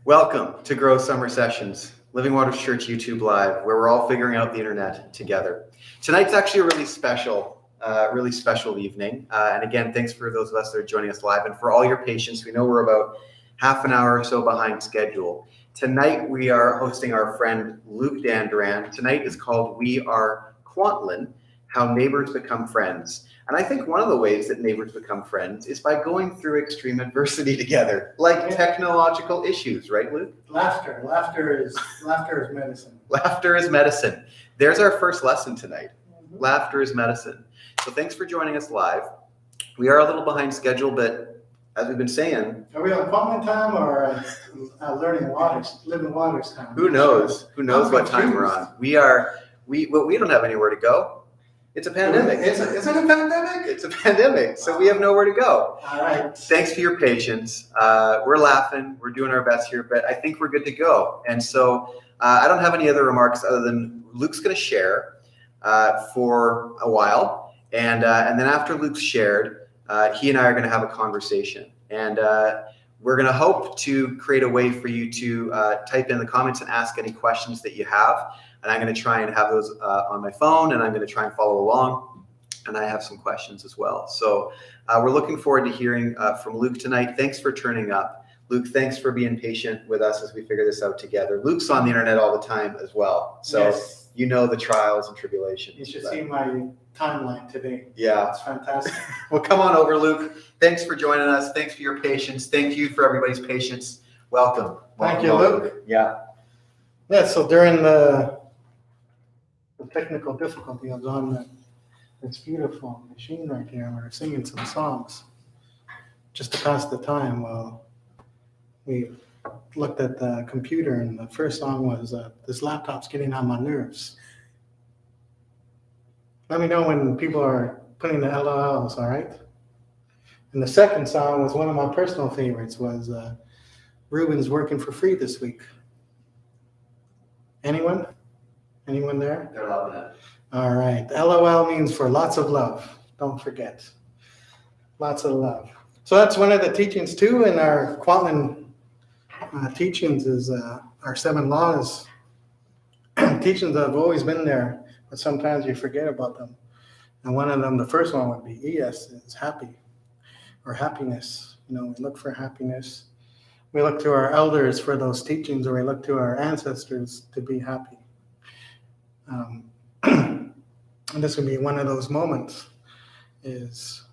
Welcome to Grow Summer Sessions, Living Waters Church YouTube Live, where we're all figuring out the internet together. Tonight's actually a really special evening. And again, thanks for those of us that are joining us live and for all your patience. We know we're about half an hour or so behind schedule. Tonight, we are hosting our friend Luke Dandurand. Tonight is called We Are Kwantlen, How Neighbors Become Friends. And I think one of the ways that neighbors become friends is by going through extreme adversity together, like technological issues, right, Luke? Laughter is medicine. Laughter is medicine. There's our first lesson tonight. Laughter is medicine. So thanks for joining us live. We are a little behind schedule, but as we've been saying, are we on Kwantlen time or living waters time? Who knows? Who knows what time we're on? We don't have anywhere to go. It's a pandemic. Is it a pandemic? It's a pandemic, so we have nowhere to go. All right. Thanks for your patience. We're laughing. We're doing our best here, but I think we're good to go. And so I don't have any other remarks other than Luke's going to share for a while. And then after Luke's shared, he and I are going to have a conversation. And we're going to hope to create a way for you to type in the comments and ask any questions that you have. And I'm going to try and have those on my phone, and I'm going to try and follow along. And I have some questions as well. So we're looking forward to hearing from Luke tonight. Thanks for turning up. Luke, thanks for being patient with us as we figure this out together. Luke's on the internet all the time as well. So yes. You know the trials and tribulations. You should see my timeline today. Yeah. It's fantastic. Well, come on over, Luke. Thanks for joining us. Thanks for your patience. Thank you for everybody's patience. Welcome. Thank you, Luke. Yeah. Yeah, so during the technical difficulty, I was on this beautiful machine right here, and we were singing some songs just to pass the time while we looked at the computer, and the first song was This Laptop's Getting on My Nerves. Let me know when people are putting the LOLs, all right? And the second song was one of my personal favorites, was Ruben's Working for Free this week. Anyone there? They're loving it. All right. LOL means for lots of love. Don't forget. Lots of love. So that's one of the teachings too in our Kwantlen teachings is our 7 laws. Teachings that have always been there, but sometimes you forget about them. And one of them, the first one would be ES, is happy or happiness. We look for happiness. We look to our elders for those teachings, or we look to our ancestors to be happy. And this would be one of those moments is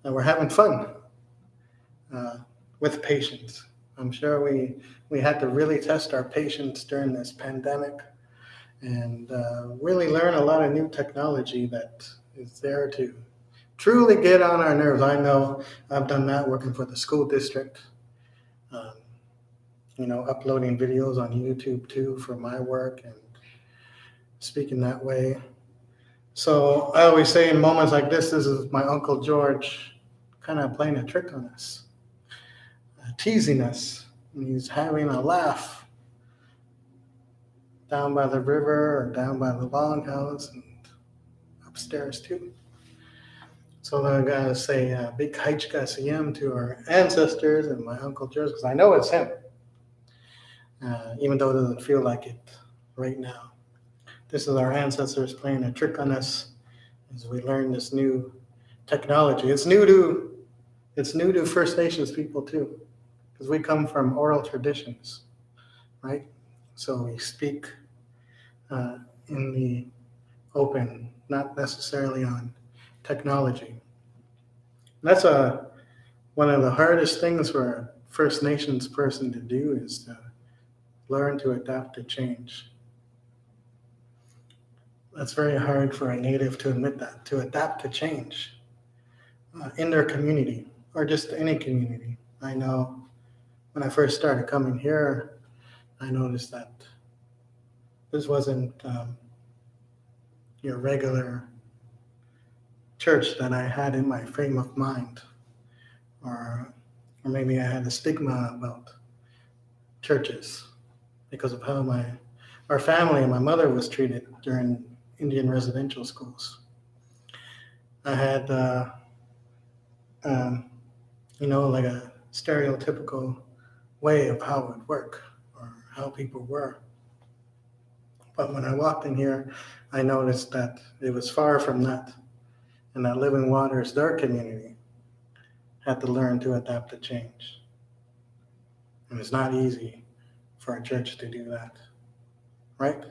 that we're having fun with patience. I'm sure we had to really test our patience during this pandemic and really learn a lot of new technology that is there to truly get on our nerves. I know I've done that working for the school district, uploading videos on YouTube too for my work and speaking that way. So I always say in moments like this is my Uncle George kind of playing a trick on us, teasing us. And he's having a laugh down by the river or down by the longhouse and upstairs too. So I gotta say big Haichka to our ancestors and my Uncle George, because I know it's him, even though it doesn't feel like it right now. This is our ancestors playing a trick on us as we learn this new technology. It's new to First Nations people too, because we come from oral traditions, right? So we speak in the open, not necessarily on technology. That's one of the hardest things for a First Nations person to do is to learn to adapt to change. That's very hard for a Native to admit that, to adapt to change in their community or just any community. I know when I first started coming here, I noticed that this wasn't your regular church that I had in my frame of mind, or maybe I had a stigma about churches because of how our family and my mother was treated during Indian residential schools. I had, like a stereotypical way of how it would work or how people were. But when I walked in here, I noticed that it was far from that, and that Living Waters, their community, had to learn to adapt to change. And it's not easy for a church to do that, right?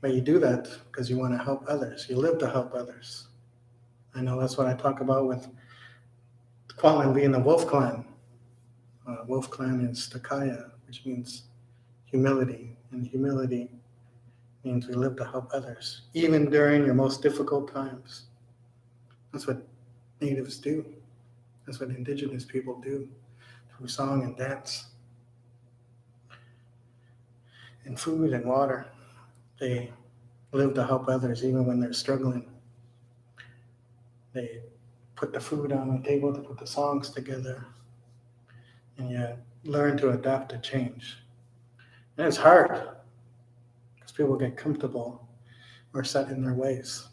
But you do that because you want to help others. You live to help others. I know that's what I talk about with Kwantlen being the wolf clan. Wolf clan is Takaya, which means humility. And humility means we live to help others, even during your most difficult times. That's what natives do. That's what indigenous people do through song and dance and food and water. They live to help others even when they're struggling. They put the food on the table, to put the songs together, and you learn to adapt to change. And it's hard because people get comfortable or set in their ways.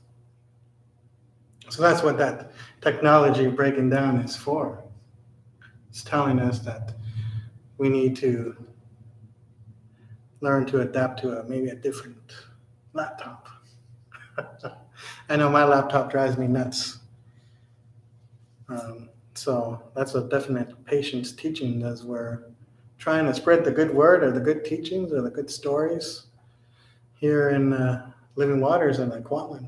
So that's what that technology breaking down is for. It's telling us that we need to learn to adapt to maybe a different laptop. I know my laptop drives me nuts. So that's a definite patience teaching as we're trying to spread the good word or the good teachings or the good stories here in Living Waters and Kwantlen.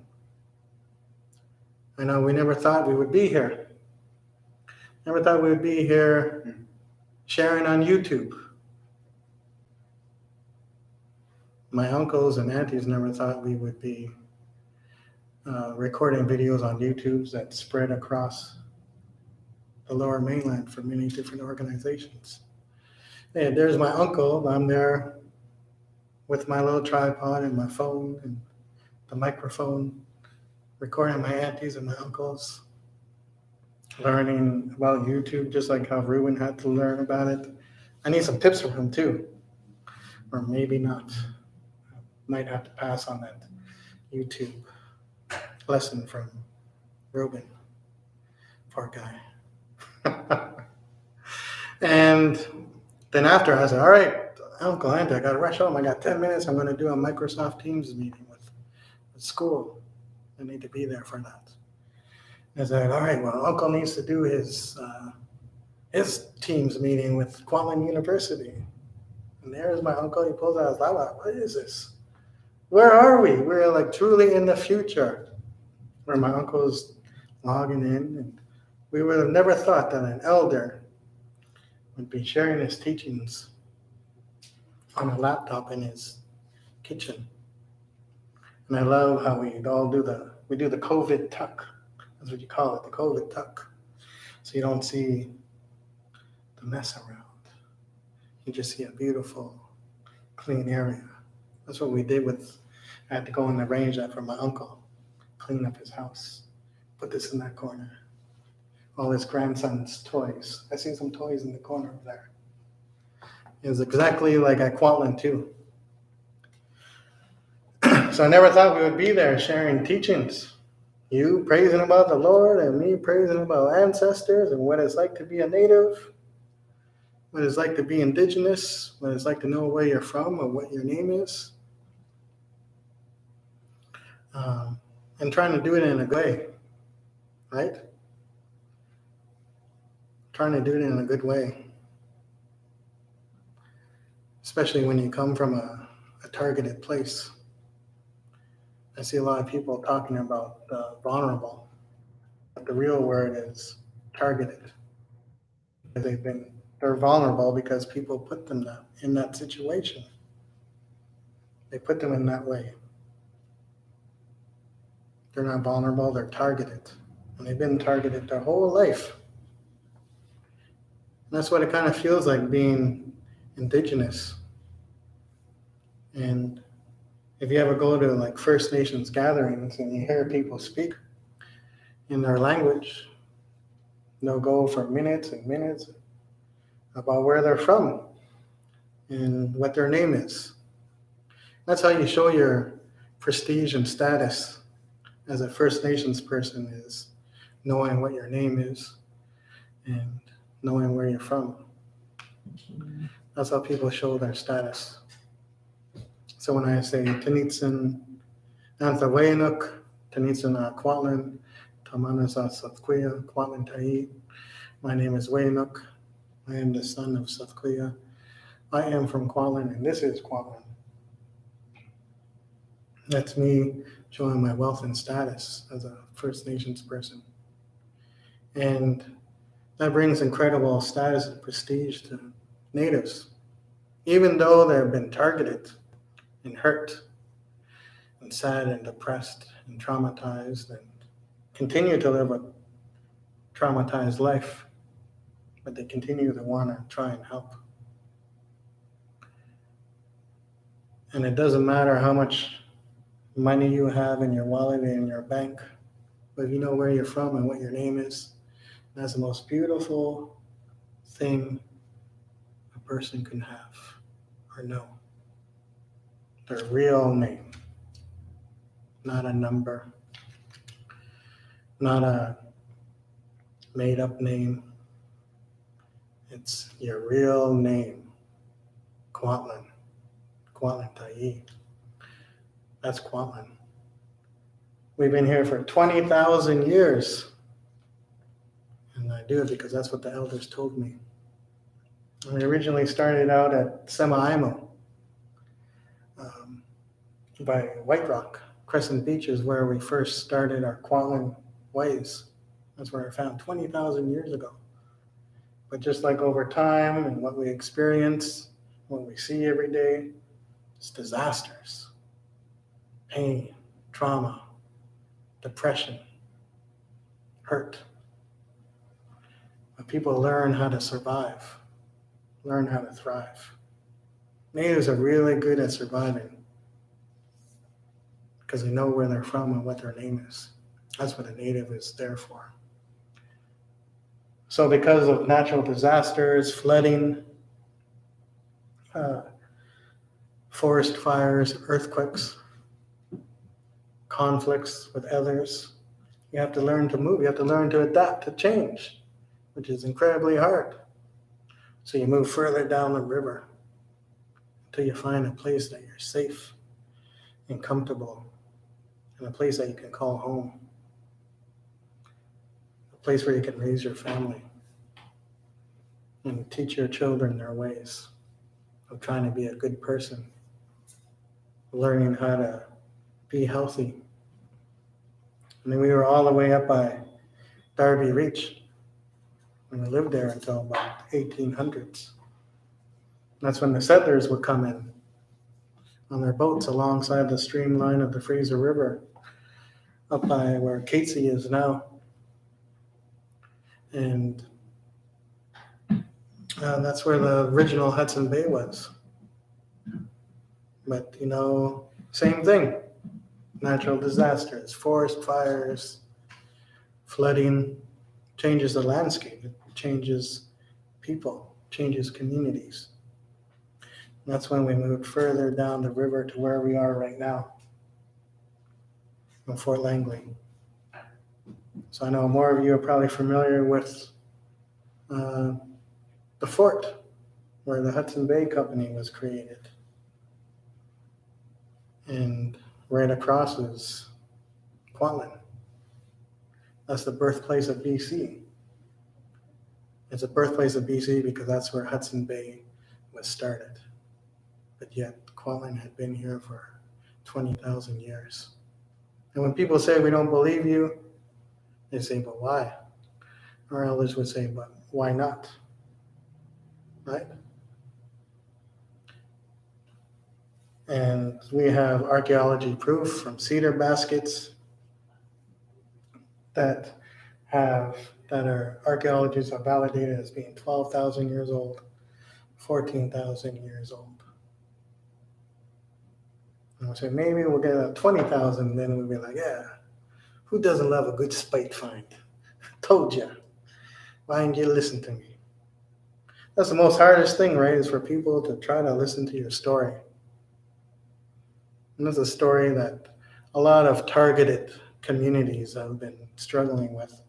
I know we never thought we would be here. Never thought we would be here sharing on YouTube. My uncles and aunties never thought we would be recording videos on YouTube that spread across the Lower Mainland for many different organizations. And there's my uncle. I'm there with my little tripod and my phone and the microphone, recording my aunties and my uncles, learning about YouTube, just like how Ruben had to learn about it. I need some tips from him too, or maybe not. Might have to pass on that YouTube lesson from Ruben. Poor guy. And then after I said, all right, Uncle Andy, I got to rush home. I got 10 minutes. I'm going to do a Microsoft Teams meeting with school. I need to be there for that. I said, all right, well, Uncle needs to do his Teams meeting with Kwantlen University. And there's my uncle. He pulls out his laptop. What is this? Where are we? We're like truly in the future. Where my uncle's logging in. And we would have never thought that an elder would be sharing his teachings on a laptop in his kitchen. And I love how we do the COVID tuck. That's what you call it, the COVID tuck. So you don't see the mess around. You just see a beautiful, clean area. That's what we did I had to go and arrange that for my uncle, clean up his house, put this in that corner. All his grandson's toys. I see some toys in the corner over there. It was exactly like at Kwantlen too. So I never thought we would be there sharing teachings. You praising about the Lord and me praising about ancestors and what it's like to be a native, what it's like to be indigenous, what it's like to know where you're from or what your name is. And trying to do it in a good way, right? Trying to do it in a good way. Especially when you come from a targeted place. I see a lot of people talking about vulnerable, but the real word is targeted. They're vulnerable because people put them in that situation. They put them in that way. They're not vulnerable, they're targeted. And they've been targeted their whole life. And that's what it kind of feels like being indigenous. And if you ever go to like First Nations gatherings and you hear people speak in their language, they'll go for minutes and minutes about where they're from and what their name is. That's how you show your prestige and status as a First Nations person, is knowing what your name is and knowing where you're from. That's how people show their status. So when I say Tanitsin Anthawayanuk, Tanitsin Kwantlen, Tamanasa Sathquia, Kwantlen Tai, my name is Wayanuk. I am the son of Sathquia. I am from Kwantlen, and this is Kwantlen. That's me showing my wealth and status as a First Nations person. And that brings incredible status and prestige to Natives, even though they've been targeted and hurt and sad and depressed and traumatized and continue to live a traumatized life, but they continue to want to try and help. And it doesn't matter how much money you have in your wallet and in your bank, but if you know where you're from and what your name is, that's the most beautiful thing a person can have or know. Their real name, not a number, not a made-up name. It's your real name, Kwantlen, Kwantlen Tai. That's Kwantlen. We've been here for 20,000 years. And I do it because that's what the elders told me. We originally started out at Sema-Imo by White Rock. Crescent Beach is where we first started our Kwantlen ways. That's where I found 20,000 years ago. But just like over time and what we experience, what we see every day, it's disasters, pain, trauma, depression, hurt. But people learn how to survive, learn how to thrive. Natives are really good at surviving because they know where they're from and what their name is. That's what a native is there for. So because of natural disasters, flooding, forest fires, earthquakes, conflicts with others, you have to learn to move. You have to learn to adapt to change, which is incredibly hard. So you move further down the river until you find a place that you're safe and comfortable, and a place that you can call home, a place where you can raise your family and teach your children their ways of trying to be a good person, learning how to be healthy. And then we were all the way up by Darby Reach, and we lived there until about 1800s. That's when the settlers would come in on their boats alongside the streamline of the Fraser River up by where Catesy is now. And that's where the original Hudson Bay was. But, same thing. Natural disasters, forest fires, flooding changes the landscape. It changes people, changes communities. And that's when we moved further down the river to where we are right now, in Fort Langley. So I know more of you are probably familiar with the fort where the Hudson Bay Company was created. And right across is Kwantlen. That's the birthplace of BC. It's a birthplace of BC because that's where Hudson Bay was started. But yet Kwantlen had been here for 20,000 years. And when people say we don't believe you, they say, but why? Our elders would say, but why not? Right? And we have archaeology proof from cedar baskets that our archaeologists are validated as being 12,000 years old, 14,000 years old. And we'll say, maybe we'll get a 20,000, then we'll be like, yeah, who doesn't love a good spite find? Told you. Why didn't you listen to me? That's the most hardest thing, right, is for people to try to listen to your story. And that's a story that a lot of targeted communities have been struggling with.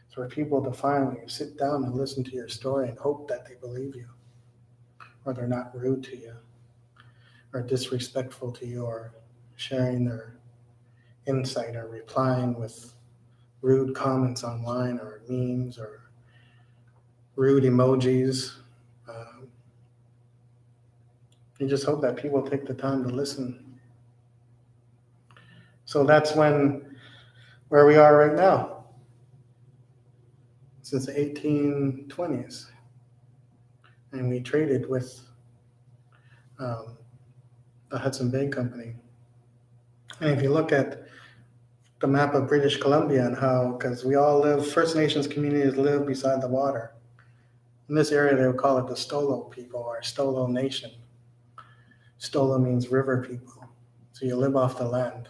It's for people to finally sit down and listen to your story and hope that they believe you. or they're not rude to you, or disrespectful to you, or sharing their insight, or replying with rude comments online, or memes, or rude emojis. You just hope that people take the time to listen. So that's where we are right now. Since the 1820s. And we traded with the Hudson Bay Company. And if you look at the map of British Columbia and how, because we all live, First Nations communities live beside the water. In this area, they would call it the Stolo people, or Stolo Nation. Stolo means river people. So you live off the land.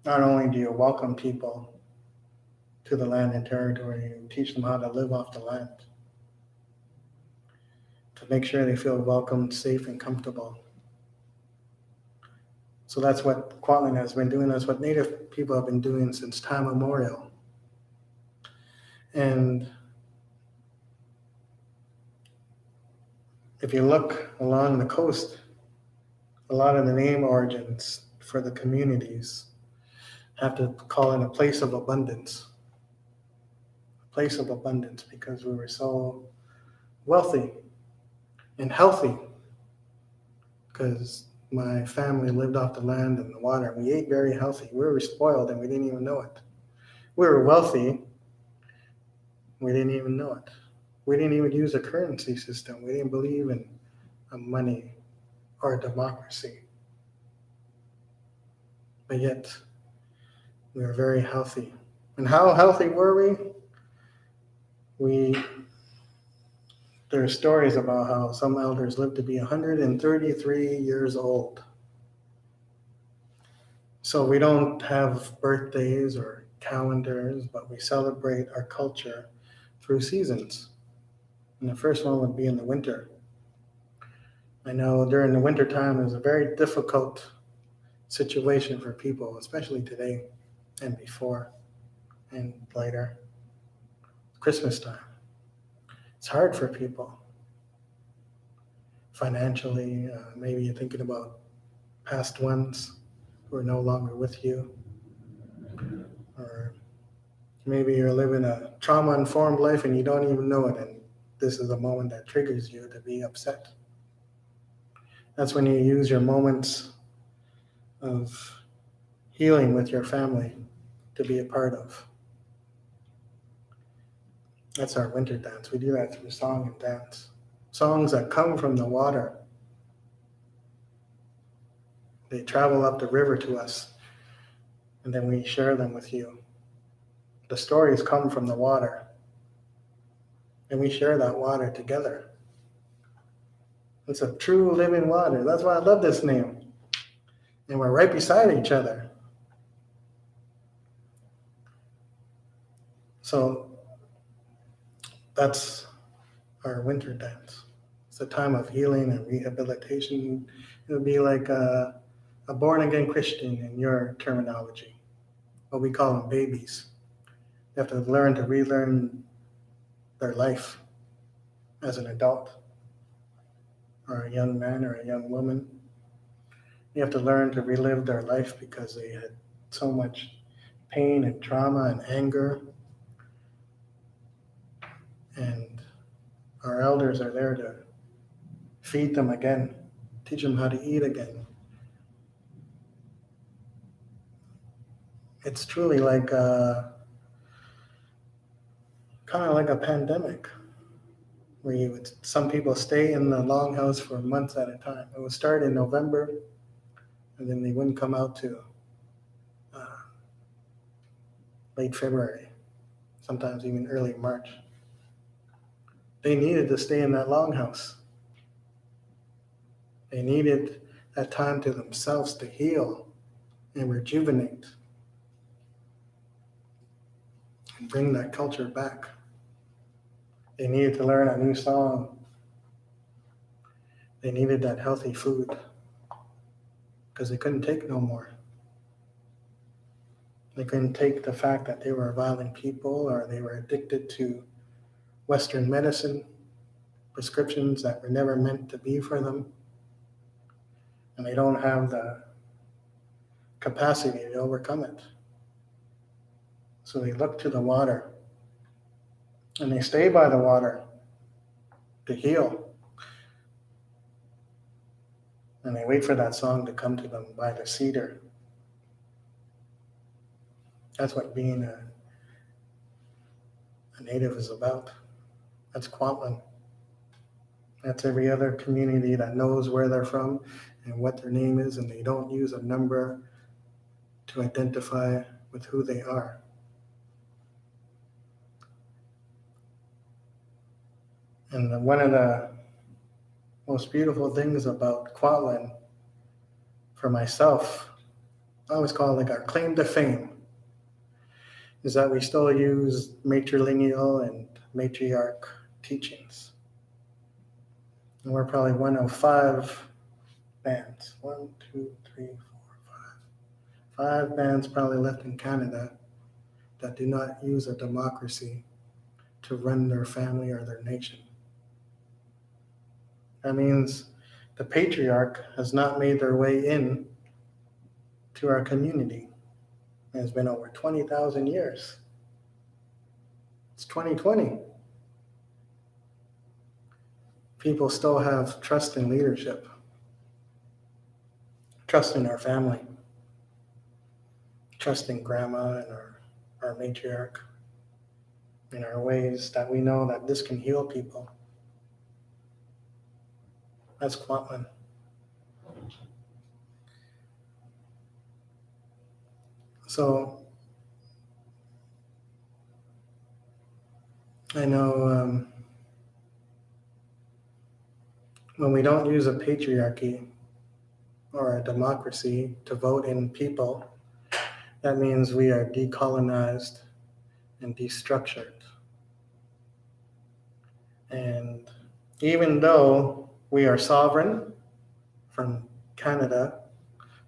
Not only do you welcome people to the land and territory, you teach them how to live off the land, to make sure they feel welcomed, safe, and comfortable. So that's what Kwantlen has been doing. That's what Native people have been doing since time immemorial. And if you look along the coast, a lot of the name origins for the communities have to call it a place of abundance. A place of abundance, because we were so wealthy and healthy, because my family lived off the land and the water. We ate very healthy. We were spoiled and we didn't even know it. We were wealthy. We didn't even know it. We didn't even use a currency system. We didn't believe in a money or a democracy. But yet, we were very healthy. And how healthy were we? There are stories about how some elders lived to be 133 years old. So we don't have birthdays or calendars, but we celebrate our culture through seasons. And the first one would be in the winter. I know during the winter time is a very difficult situation for people, especially today and before and later. Christmas time. It's hard for people. Financially, maybe you're thinking about past ones who are no longer with you. Or maybe you're living a trauma-informed life and you don't even know it, and this is a moment that triggers you to be upset. That's when you use your moments of healing with your family to be a part of. That's our winter dance. We do that through song and dance. Songs that come from the water. They travel up the river to us, and then we share them with you. The stories come from the water, and we share that water together. It's a true living water. That's why I love this name. And we're right beside each other. So that's our winter dance. It's a time of healing and rehabilitation. It would be like a born-again Christian in your terminology. What we call them babies. They have to learn to relearn their life as an adult, or a young man or a young woman. You have to learn to relive their life because they had so much pain and trauma and anger. And our elders are there to feed them again, teach them how to eat again. It's truly like kind of like a pandemic, where some people stay in the longhouse for months at a time. It would start in November, and then they wouldn't come out to late February, sometimes even early March. They needed to stay in that longhouse. They needed that time to themselves to heal and rejuvenate and bring that culture back. They needed to learn a new song. They needed that healthy food because they couldn't take no more. They couldn't take the fact that they were violent people or they were addicted to Western medicine, prescriptions that were never meant to be for them, and they don't have the capacity to overcome it. So they look to the water, and they stay by the water to heal. And they wait for that song to come to them by the cedar. That's what being a native is about. That's Kwantlen. That's every other community that knows where they're from and what their name is, and they don't use a number to identify with who they are. And one of the most beautiful things about Kwantlen, for myself, I always call it like our claim to fame, is that we still use matrilineal and matriarch teachings. And we're probably one of 5 bands. 1, 2, 3, 4, 5. 5 bands probably left in Canada that do not use a democracy to run their family or their nation. That means the patriarch has not made their way in to our community. And it's been over 20,000 years. It's 2020. People still have trust in leadership, trust in our family, trust in grandma and our matriarch, in our ways that we know that this can heal people. That's Kwantlen. So I know when we don't use a patriarchy or a democracy to vote in people, that means we are decolonized and destructured. And even though we are sovereign from Canada,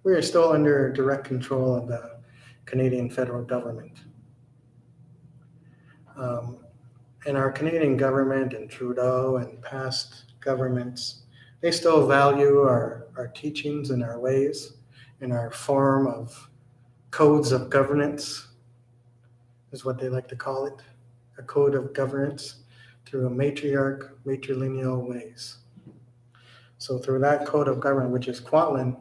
we are still under direct control of the Canadian federal government. And our Canadian government and Trudeau and past governments, they still value our teachings and our ways and our form of codes of governance, is what they like to call it, a code of governance through a matrilineal ways. So through that code of government, which is Kwantlen,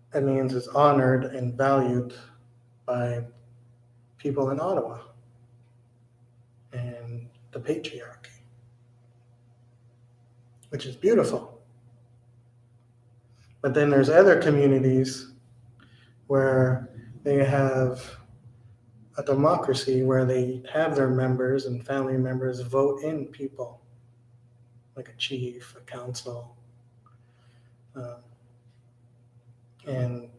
that means it's honored and valued by people in Ottawa and the patriarchy, which is beautiful. But then there's other communities where they have a democracy where they have their members and family members vote in people, like a chief, a council, and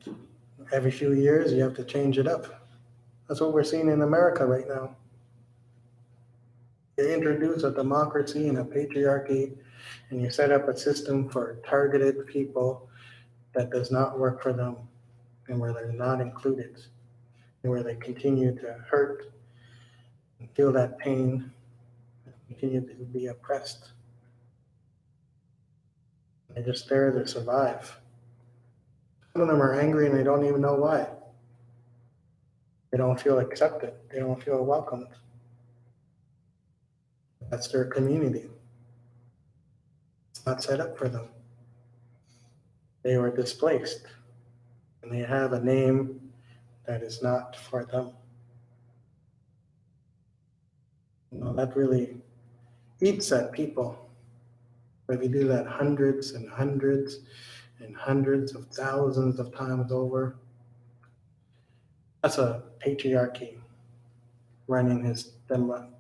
every few years you have to change it up. That's what we're seeing in America right now. You introduce a democracy and a patriarchy, and you set up a system for targeted people that does not work for them, and where they're not included, and where they continue to hurt and feel that pain, and continue to be oppressed. They're just there to survive. Some of them are angry and they don't even know why. They don't feel accepted. They don't feel welcomed. That's their community. It's not set up for them. They were displaced, and they have a name that is not for them. That really eats at people. If you do that hundreds and hundreds and hundreds of thousands of times over, that's a patriarchy running his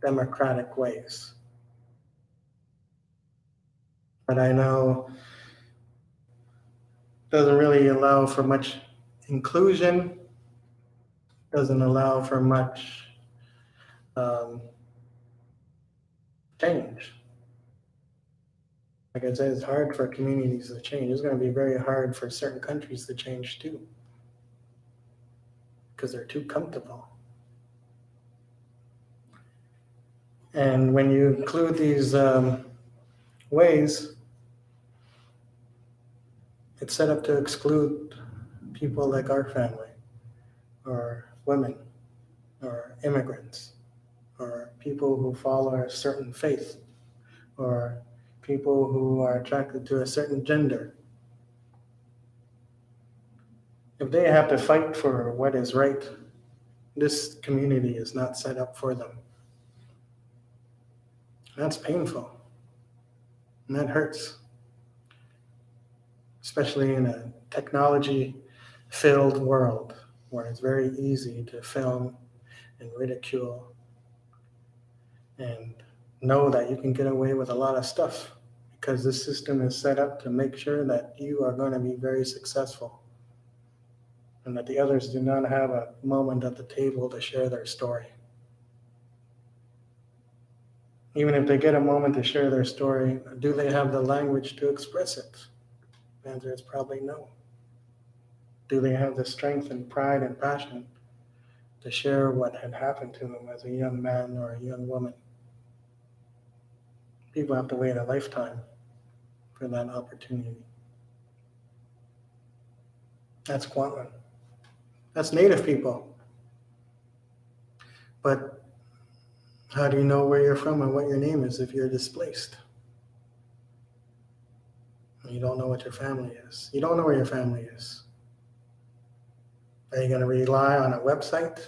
democratic ways. But I know doesn't really allow for much inclusion, doesn't allow for much change. Like I said, it's hard for communities to change. It's going to be very hard for certain countries to change too, because they're too comfortable. And when you include these ways, it's set up to exclude people like our family, or women, or immigrants, or people who follow a certain faith, or people who are attracted to a certain gender. If they have to fight for what is right, this community is not set up for them. That's painful. And that hurts. Especially in a technology-filled world where it's very easy to film and ridicule and know that you can get away with a lot of stuff because this system is set up to make sure that you are going to be very successful and that the others do not have a moment at the table to share their story. Even if they get a moment to share their story, do they have the language to express it? The answer is probably no. Do they have the strength and pride and passion to share what had happened to them as a young man or a young woman? People have to wait a lifetime for that opportunity. That's Kwantlen. That's Native people. But how do you know where you're from and what your name is if you're displaced? You don't know what your family is. You don't know where your family is. Are you going to rely on a website?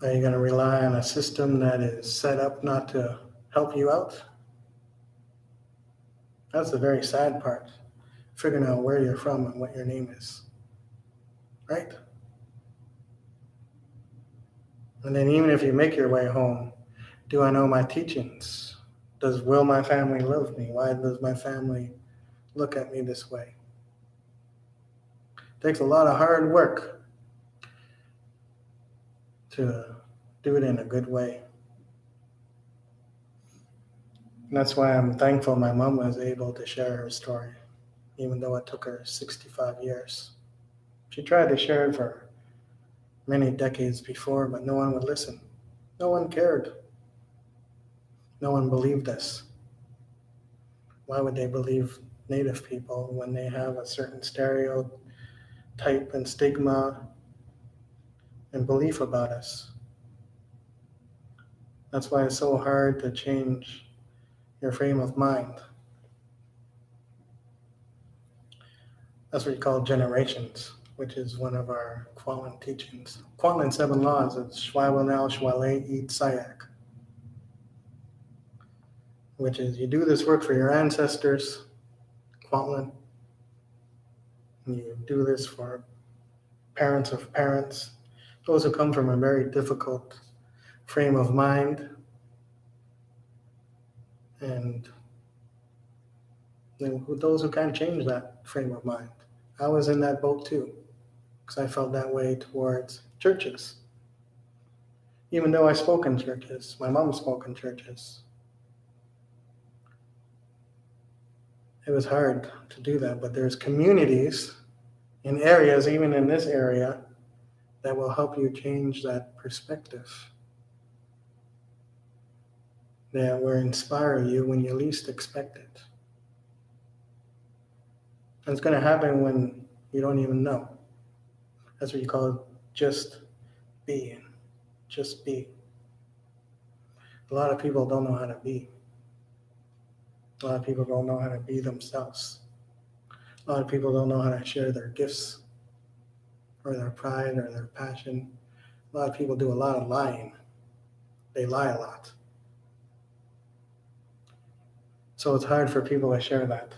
Are you going to rely on a system that is set up not to help you out? That's the very sad part, figuring out where you're from and what your name is, right? And then even if you make your way home, do I know my teachings? Will my family love me? Why does my family look at me this way? It takes a lot of hard work to do it in a good way. And that's why I'm thankful my mom was able to share her story, even though it took her 65 years. She tried to share it for many decades before, but no one would listen. No one cared. No one believed us. Why would they believe Native people when they have a certain stereotype and stigma and belief about us? That's why it's so hard to change your frame of mind. That's what you call generations, which is one of our Kwantlen teachings. Kwantlen 7 laws, it's Shwaiwanel, Shwale, Eat, Sayak, which is you do this work for your ancestors, Kwantlen, and you do this for parents of parents, those who come from a very difficult frame of mind, and those who can't change that frame of mind. I was in that boat too, because I felt that way towards churches. Even though I spoke in churches, my mom spoke in churches. It was hard to do that, but there's communities in areas, even in this area, that will help you change that perspective. That will inspire you when you least expect it. And it's going to happen when you don't even know. That's what you call just being. Just be. A lot of people don't know how to be. A lot of people don't know how to be themselves. A lot of people don't know how to share their gifts or their pride or their passion. A lot of people do a lot of lying. They lie a lot. So it's hard for people to share that.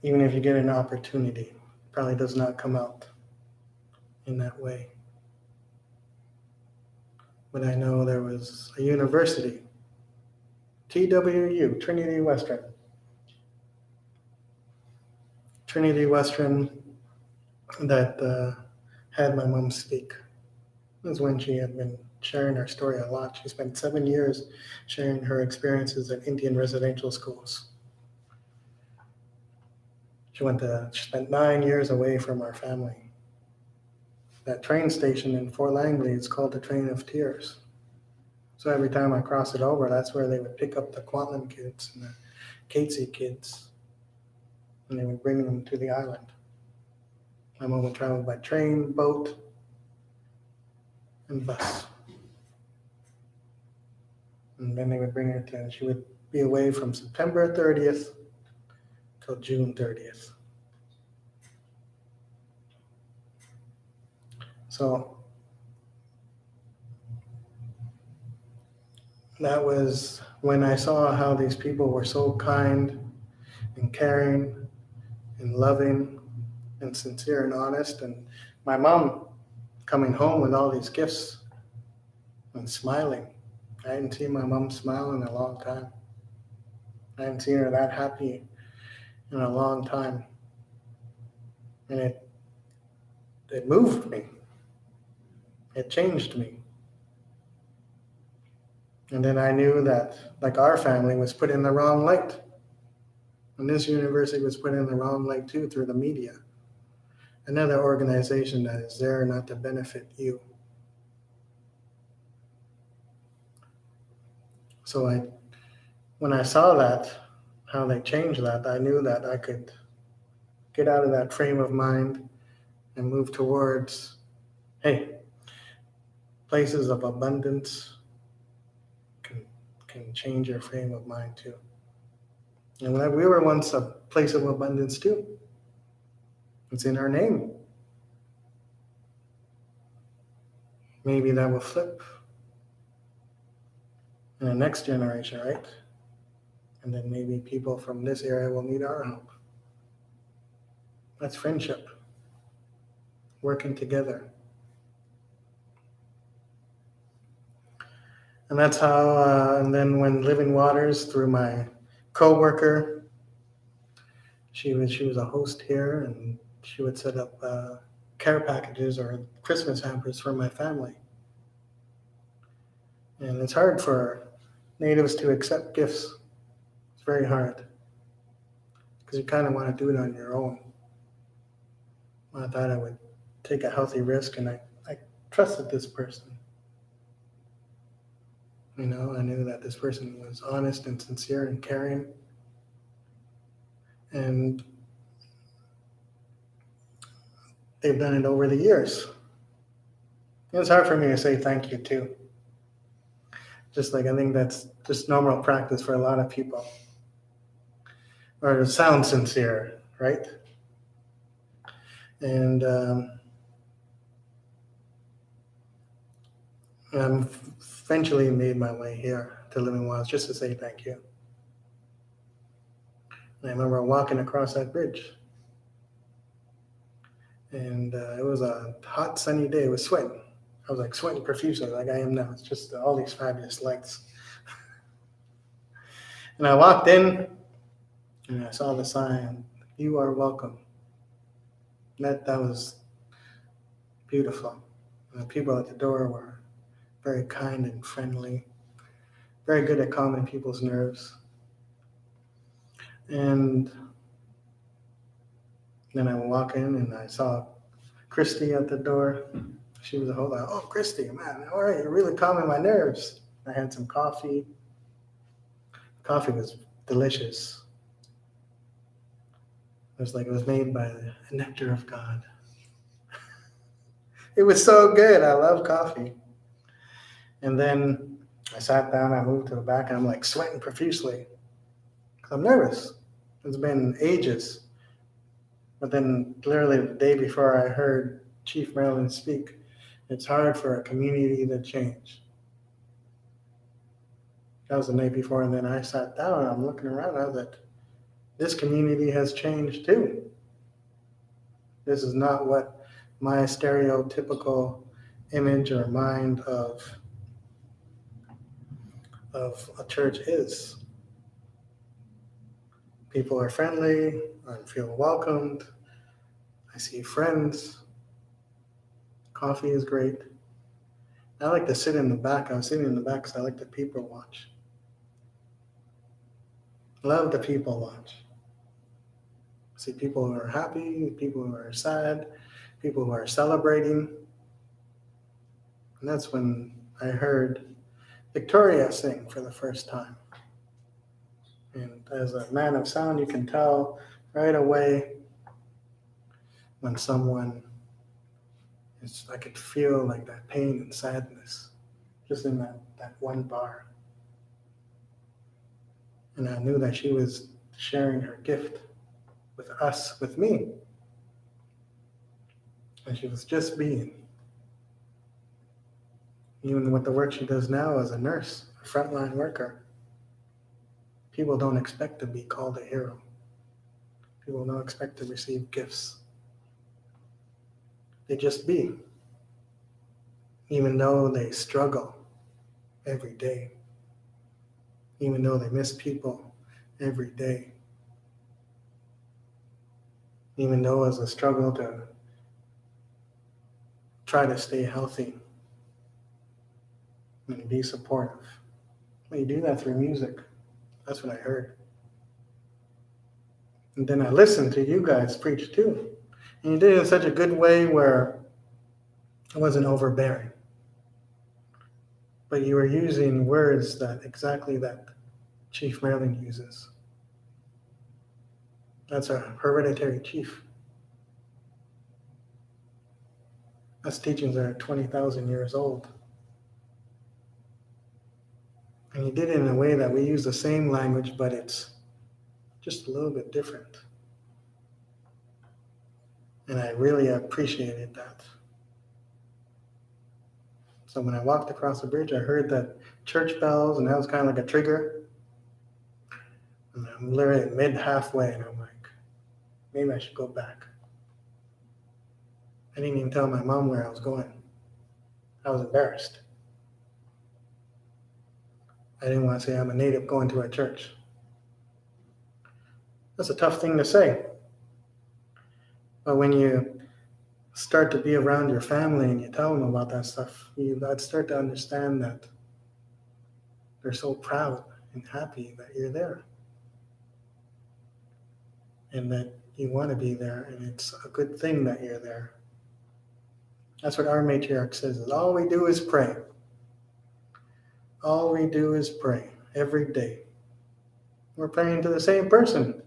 Even if you get an opportunity, it probably does not come out in that way. But I know there was a university, TWU, Trinity Western, that had my mom speak. It was when she had been sharing her story a lot. She spent 7 years sharing her experiences at Indian residential schools. She spent 9 years away from our family. that train station in Fort Langley is called the Train of Tears. So every time I cross it over, that's where they would pick up the Kwantlen kids and the Catesy kids, and they would bring them to the island. My mom would travel by train, boat, and bus. And then they would bring her to, and she would be away from September 30th till June 30th. So that was when I saw how these people were so kind and caring and loving and sincere and honest. And my mom coming home with all these gifts and smiling. I hadn't seen my mom smile in a long time. I hadn't seen her that happy in a long time. And it moved me. It changed me. And then I knew that, like, our family was put in the wrong light. And this university was put in the wrong light too through the media. Another organization that is there not to benefit you. So when I saw that, how they changed that, I knew that I could get out of that frame of mind and move towards, hey, places of abundance can change your frame of mind too. And we were once a place of abundance too. It's in our name. Maybe that will flip in the next generation, right? And then maybe people from this area will need our help. That's friendship. Working together. And that's how, and then when Living Waters, through my co-worker, she was a host here, and she would set up care packages or Christmas hampers for my family. And it's hard for natives to accept gifts. It's very hard because you kind of want to do it on your own. I thought I would take a healthy risk, and I trusted this person. You know, I knew that this person was honest and sincere and caring. And they've done it over the years. It was hard for me to say thank you too. Just like, I think that's just normal practice for a lot of people. Or to sound sincere, right? And I eventually made my way here to Living Waters just to say thank you. And I remember walking across that bridge. And it was a hot, sunny day. It was sweating. I was like sweating profusely like I am now. It's just all these fabulous lights. And I walked in and I saw the sign, "You are welcome." That was beautiful. And the people at the door were very kind and friendly, very good at calming people's nerves. And then I walk in and I saw Christy at the door. She was a whole lot, "Oh, Christy, man, all right, you're really calming my nerves." I had some coffee. Coffee was delicious. It was like it was made by the nectar of God. It was so good. I love coffee. And then I sat down, I moved to the back, and I'm like sweating profusely because I'm nervous. It's been ages. But then literally the day before I heard Chief Marilyn speak, it's hard for a community to change. That was the night before, and then I sat down and I'm looking around. I was like, this community has changed too. This is not what my stereotypical image or mind of a church is. People are friendly, I feel welcomed, I see friends, coffee is great. I like to sit in the back. I was sitting in the back because I like to people watch. Love the people watch. See people who are happy, people who are sad, people who are celebrating, And that's when I heard Victoria sing for the first time. And as a man of sound, you can tell right away when someone is, I could feel like that pain and sadness just in that one bar. And I knew that she was sharing her gift with us, with me. And she was just being. Even with the work she does now as a nurse, a frontline worker, people don't expect to be called a hero. People don't expect to receive gifts. They just be, even though they struggle every day, even though they miss people every day, even though it's a struggle to try to stay healthy and be supportive. But you do that through music. That's what I heard. And then I listened to you guys preach too. And you did it in such a good way where it wasn't overbearing. But you were using words that exactly that Chief Merlin uses. That's a hereditary chief. Us teachings are 20,000 years old. And you did it in a way that we use the same language, but it's just a little bit different. And I really appreciated that. So when I walked across the bridge, I heard that church bells, and that was kind of like a trigger. And I'm literally mid-halfway, and I'm like, maybe I should go back. I didn't even tell my mom where I was going. I was embarrassed. I didn't want to say I'm a native going to a church. That's a tough thing to say. But when you start to be around your family and you tell them about that stuff, I'd start to understand that they're so proud and happy that you're there. And that you want to be there, and it's a good thing that you're there. That's what our matriarch says, is all we do is pray. All we do is pray every day. We're praying to the same person.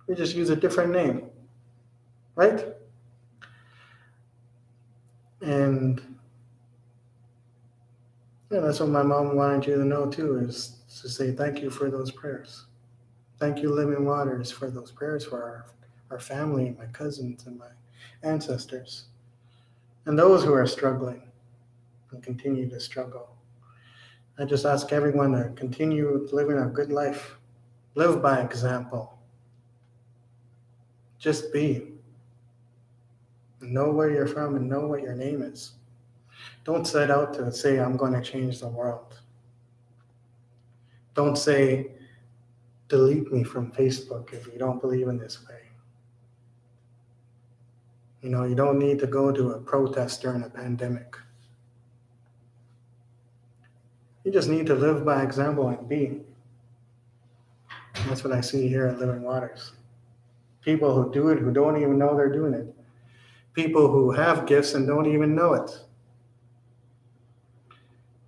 We just use a different name, right? And yeah, that's what my mom wanted you to know too, is to say thank you for those prayers. Thank you, Living Waters, for those prayers for our family, my cousins, and my ancestors. And those who are struggling and continue to struggle. I just ask everyone to continue living a good life. Live by example. Just be. And know where you're from and know what your name is. Don't set out to say, I'm going to change the world. Don't say, delete me from Facebook if you don't believe in this way. You know, you don't need to go to a protest during a pandemic. You just need to live by example and be. And that's what I see here at Living Waters. People who do it who don't even know they're doing it. People who have gifts and don't even know it.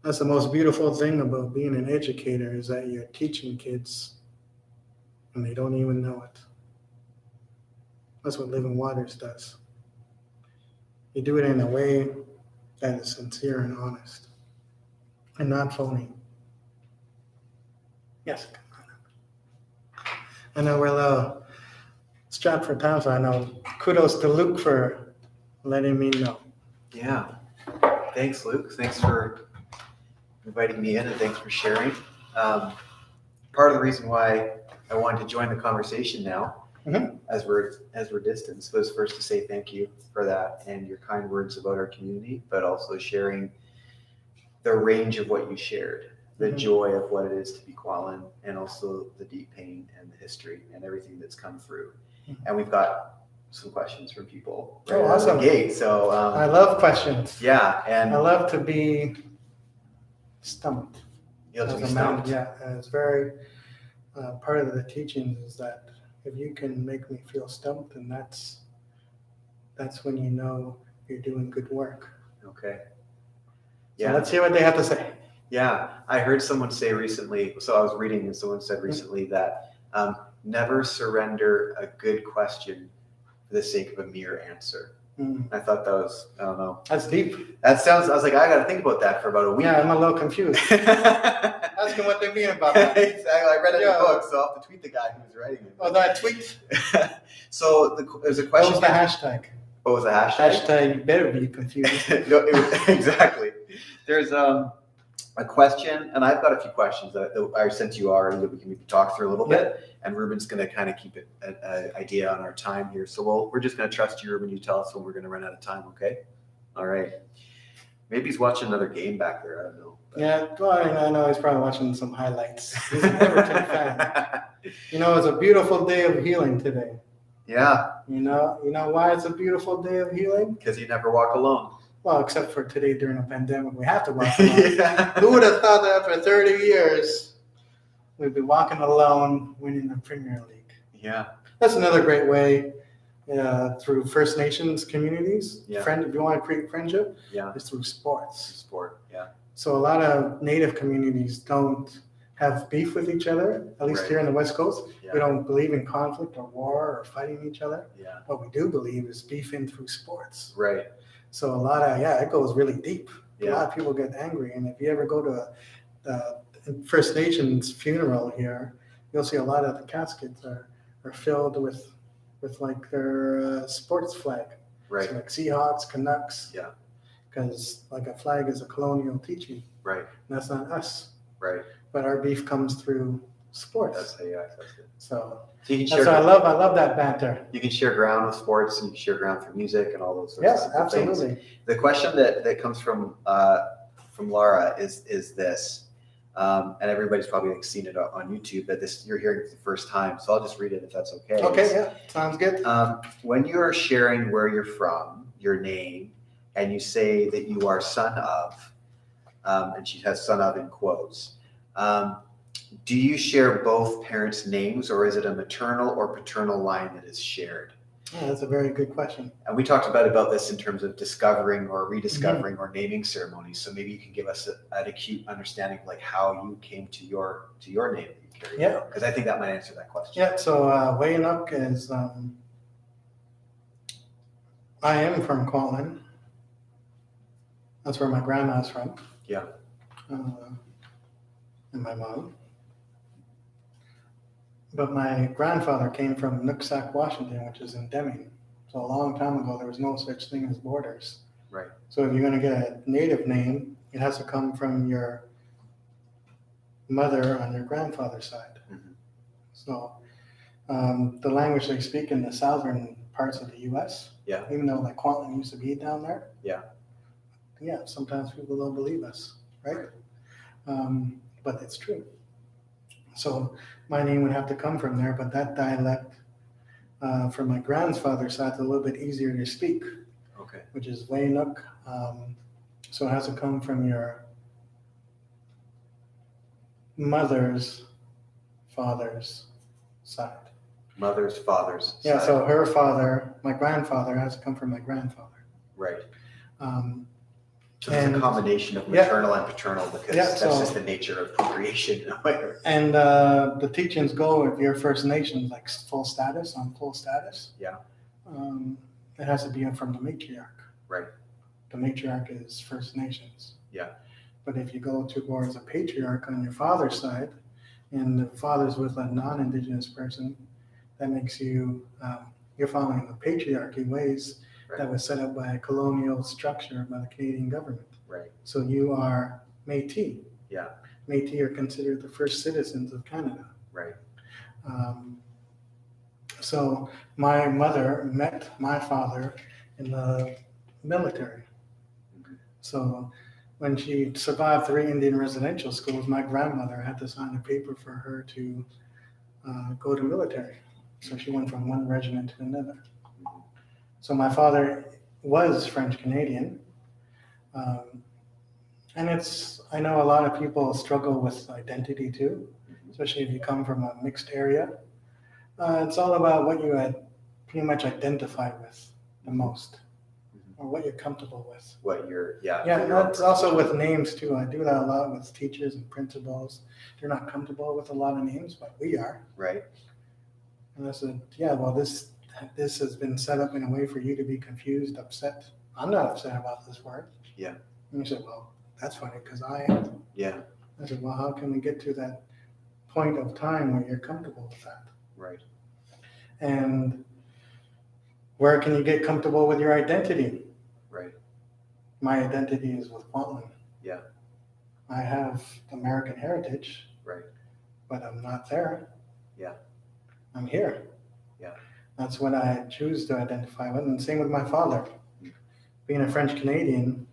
That's the most beautiful thing about being an educator, is that you're teaching kids and they don't even know it. That's what Living Waters does. You do it in a way that is sincere and honest and not phony. Yes. I know we're a little strapped for time, so I know kudos to Luke for letting me know. Yeah. Thanks, Luke. Thanks for inviting me in, and thanks for sharing. Part of the reason why I wanted to join the conversation now, as we're distanced, was first to say thank you for that and your kind words about our community, but also sharing the range of what you shared, the joy of what it is to be Kwantlen, and also the deep pain and the history and everything that's come through. And we've got some questions from people right out of the gate. So I love questions. Yeah, and I love to be stumped. You love to be stumped. Yeah, and it's very part of the teachings is that if you can make me feel stumped, then that's when you know you're doing good work. Okay. So let's hear what they have to say. Yeah, I heard someone say recently, so I was reading and someone said recently that never surrender a good question for the sake of a mere answer. I thought that was, I don't know. That's deep. That sounds, I was like, I got to think about that for about a week. Yeah, I'm a little confused. Ask him what they mean about that. Exactly. I read it in the book, so I'll have to tweet the guy who was writing it. Oh, that tweet? So there's a question. What was the hashtag? What was the hashtag? Hashtag, you better be confused. No, exactly. There's a question, and I've got a few questions that I sent you already that we can maybe talk through a little bit. And Ruben's going to kind of keep it an idea on our time here. So we're just going to trust you, Ruben. You tell us when we're going to run out of time, okay? All right. Maybe he's watching another game back there. I don't know. But... Yeah, well, I know he's probably watching some highlights. He's an Everton fan. You know, it's a beautiful day of healing today. Yeah. You know why it's a beautiful day of healing? Because you never walk alone. Well, except for today during a pandemic, we have to walk alone. Who would have thought that after 30 years, we'd be walking alone, winning the Premier League? Yeah. That's another great way through First Nations communities. Yeah. If you want to create friendship, yeah, it's through sports. Sport, yeah. So a lot of Native communities don't have beef with each other, at least here in the West Coast. Yeah. We don't believe in conflict or war or fighting each other. Yeah. What we do believe is beefing through sports. Right. So a lot of, it goes really deep. Yeah. A lot of people get angry. And if you ever go to a First Nations funeral here, you'll see a lot of the caskets are filled with like their sports flag. Right. So like Seahawks, Canucks. Yeah. Because like a flag is a colonial teaching. Right. And that's not us. Right. But our beef comes through sports. That's how you access it. So you can that's why I love that banter. You can share ground with sports, and you can share ground through music and all those sorts yes, of absolutely. things. The question that comes from Laura is this. And everybody's probably seen it on YouTube, but you're hearing it for the first time. So I'll just read it if that's okay. Okay, yeah, sounds good. When you're sharing where you're from, your name, and you say that you are son of, and she has son of in quotes, do you share both parents' names, or is it a maternal or paternal line that is shared? Yeah, that's a very good question. And we talked about this in terms of discovering or rediscovering or naming ceremonies. So maybe you can give us an acute understanding of like how you came to your name that you carry. Yeah. Because I think that might answer that question. Yeah. So Wayanuk is I am from Kwantlen. That's where my grandma's from. Yeah. And my mom. But my grandfather came from Nooksack, Washington, which is in Deming. So a long time ago, there was no such thing as borders. Right. So if you're going to get a native name, it has to come from your mother on your grandfather's side. Mm-hmm. So the language they speak in the southern parts of the U.S., yeah, even though like Kwantlen used to be down there, yeah, sometimes people don't believe us, right? But it's true. So my name would have to come from there, but that dialect from my grandfather's side is a little bit easier to speak. Okay. Which is Wayanuk. So it has to come from your mother's father's side. Mother's father's side. Yeah, so her father, my grandfather, has to come from my grandfather. Right. So it's a combination of maternal and paternal because that's just the nature of procreation. And the teachings go, if you're First Nations, like full status, yeah, it has to be from the matriarch. Right. The matriarch is First Nations. Yeah. But if you go towards a patriarch on your father's side, and the father's with a non-Indigenous person, that makes you, you're following the patriarchy ways. Right. That was set up by a colonial structure by the Canadian government. Right. So you are Métis. Yeah. Métis are considered the first citizens of Canada. Right. So my mother met my father in the military. Mm-hmm. So when she survived 3 Indian residential schools, my grandmother had to sign a paper for her to go to military. So she went from one regiment to another. So my father was French Canadian, and I know a lot of people struggle with identity too, especially if you come from a mixed area. It's all about what you pretty much identify with the most. Mm-hmm. or what you're comfortable with. What you're, Yeah, what and your own that's also perception. with names too. I do that a lot with teachers and principals. They're not comfortable with a lot of names, but we are. Right. And I said, yeah, well, this has been set up in a way for you to be confused, upset. I'm not upset about this word. Yeah. And he said, well, that's funny because I am. Yeah. I said, well, how can we get to that point of time where you're comfortable with that? Right. And where can you get comfortable with your identity? Right. My identity is with Kwantlen. Yeah. I have American heritage. Right. But I'm not there. Yeah. I'm here. Yeah. That's what I choose to identify with. And same with my father. Being a French Canadian,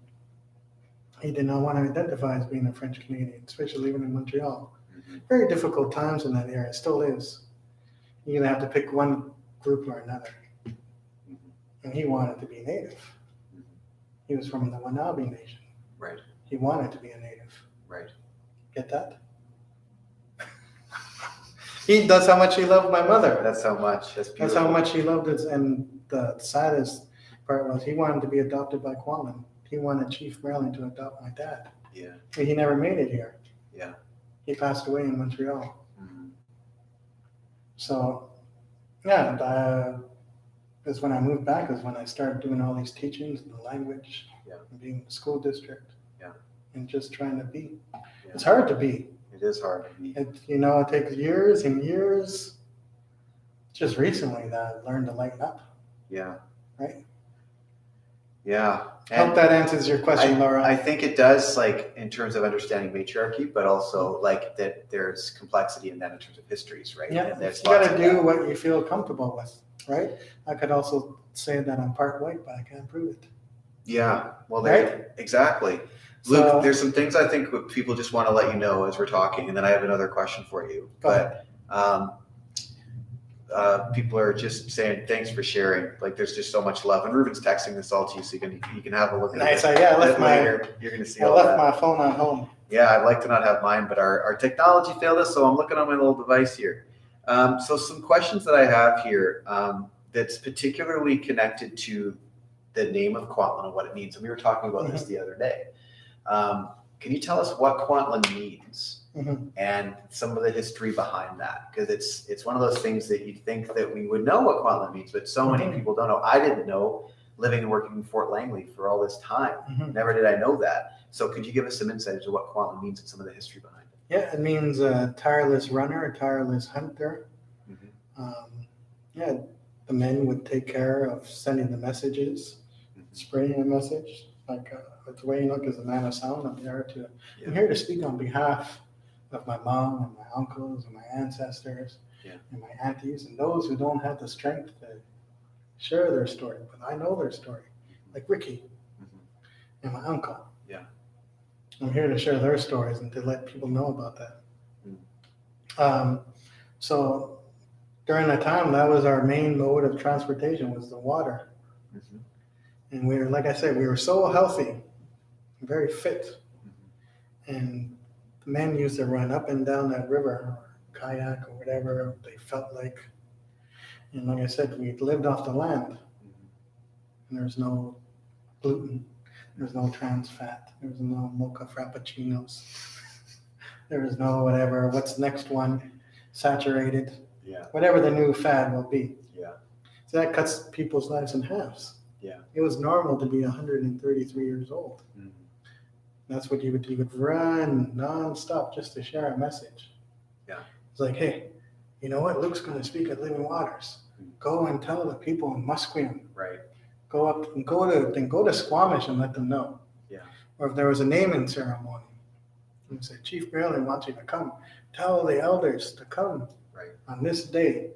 he did not want to identify as being a French Canadian, especially living in Montreal. Mm-hmm. Very difficult times in that area. It still is. You either have to pick one group or another. Mm-hmm. And he wanted to be Native. Mm-hmm. He was from the Wanabe Nation. Right. He wanted to be a Native. Right. Get that? That's how much he loved my mother. That's how much. That's beautiful. That's how much he loved it. And the saddest part was he wanted to be adopted by Kwantlen. He wanted Chief Maryland to adopt my dad. Yeah. But he never made it here. Yeah. He passed away in Montreal. Mm-hmm. So, yeah, is when I moved back is when I started doing all these teachings in the language, and being in the school district, and just trying to be. Yeah. It's hard to be. It is hard to be. It takes years and years. Just recently that I learned to lighten up. Yeah. Right? Yeah. I hope that answers your question, Laura. I think it does, like in terms of understanding matriarchy, but also like that there's complexity in that in terms of histories, right? Yeah, and there's you got to do what you feel comfortable with, right? I could also say that I'm part white, but I can't prove it. Yeah, well, right? Exactly. Luke, there's some things I think people just want to let you know as we're talking, and then I have another question for you. But people are just saying thanks for sharing. Like, there's just so much love, and Ruben's texting this all to you, so you can have a look at it. I left later. You're going to see. I left my phone at home. Yeah, I'd like to not have mine, but our technology failed us, so I'm looking on my little device here. So some questions that I have here that's particularly connected to the name of Kwantlen and what it means. And we were talking about this the other day. Can you tell us what Kwantlen means and some of the history behind that? Because it's one of those things that you'd think that we would know what Kwantlen means, but so many people don't know. I didn't know, living and working in Fort Langley for all this time. Never did I know that. So could you give us some insight into what Kwantlen means and some of the history behind it? Yeah, it means a tireless runner, a tireless hunter. The men would take care of sending the messages, spreading a message. Like it's the way you look as a man of sound. I'm here to speak on behalf of my mom and my uncles and my ancestors and my aunties and those who don't have the strength to share their story, but I know their story, like Ricky and my uncle. Yeah, I'm here to share their stories and to let people know about that. So during that time, that was our main mode of transportation, was the water. And we were, like I said, we were so healthy, very fit. And the men used to run up and down that river, or kayak, or whatever they felt like. And like I said, we lived off the land. And there's no gluten, there's no trans fat, there's no mocha frappuccinos, there's no whatever, what's next one, saturated. Whatever the new fad will be. So that cuts people's lives in halves. It was normal to be 133 years old. That's what you would do. You would run nonstop just to share a message. It's like, hey, you know what? Luke's going to speak at Living Waters. Go and tell the people in Musqueam. Go up and go to Squamish and let them know. Or if there was a naming ceremony, and say, Chief Maryland wants you to come. Tell the elders to come. On this day,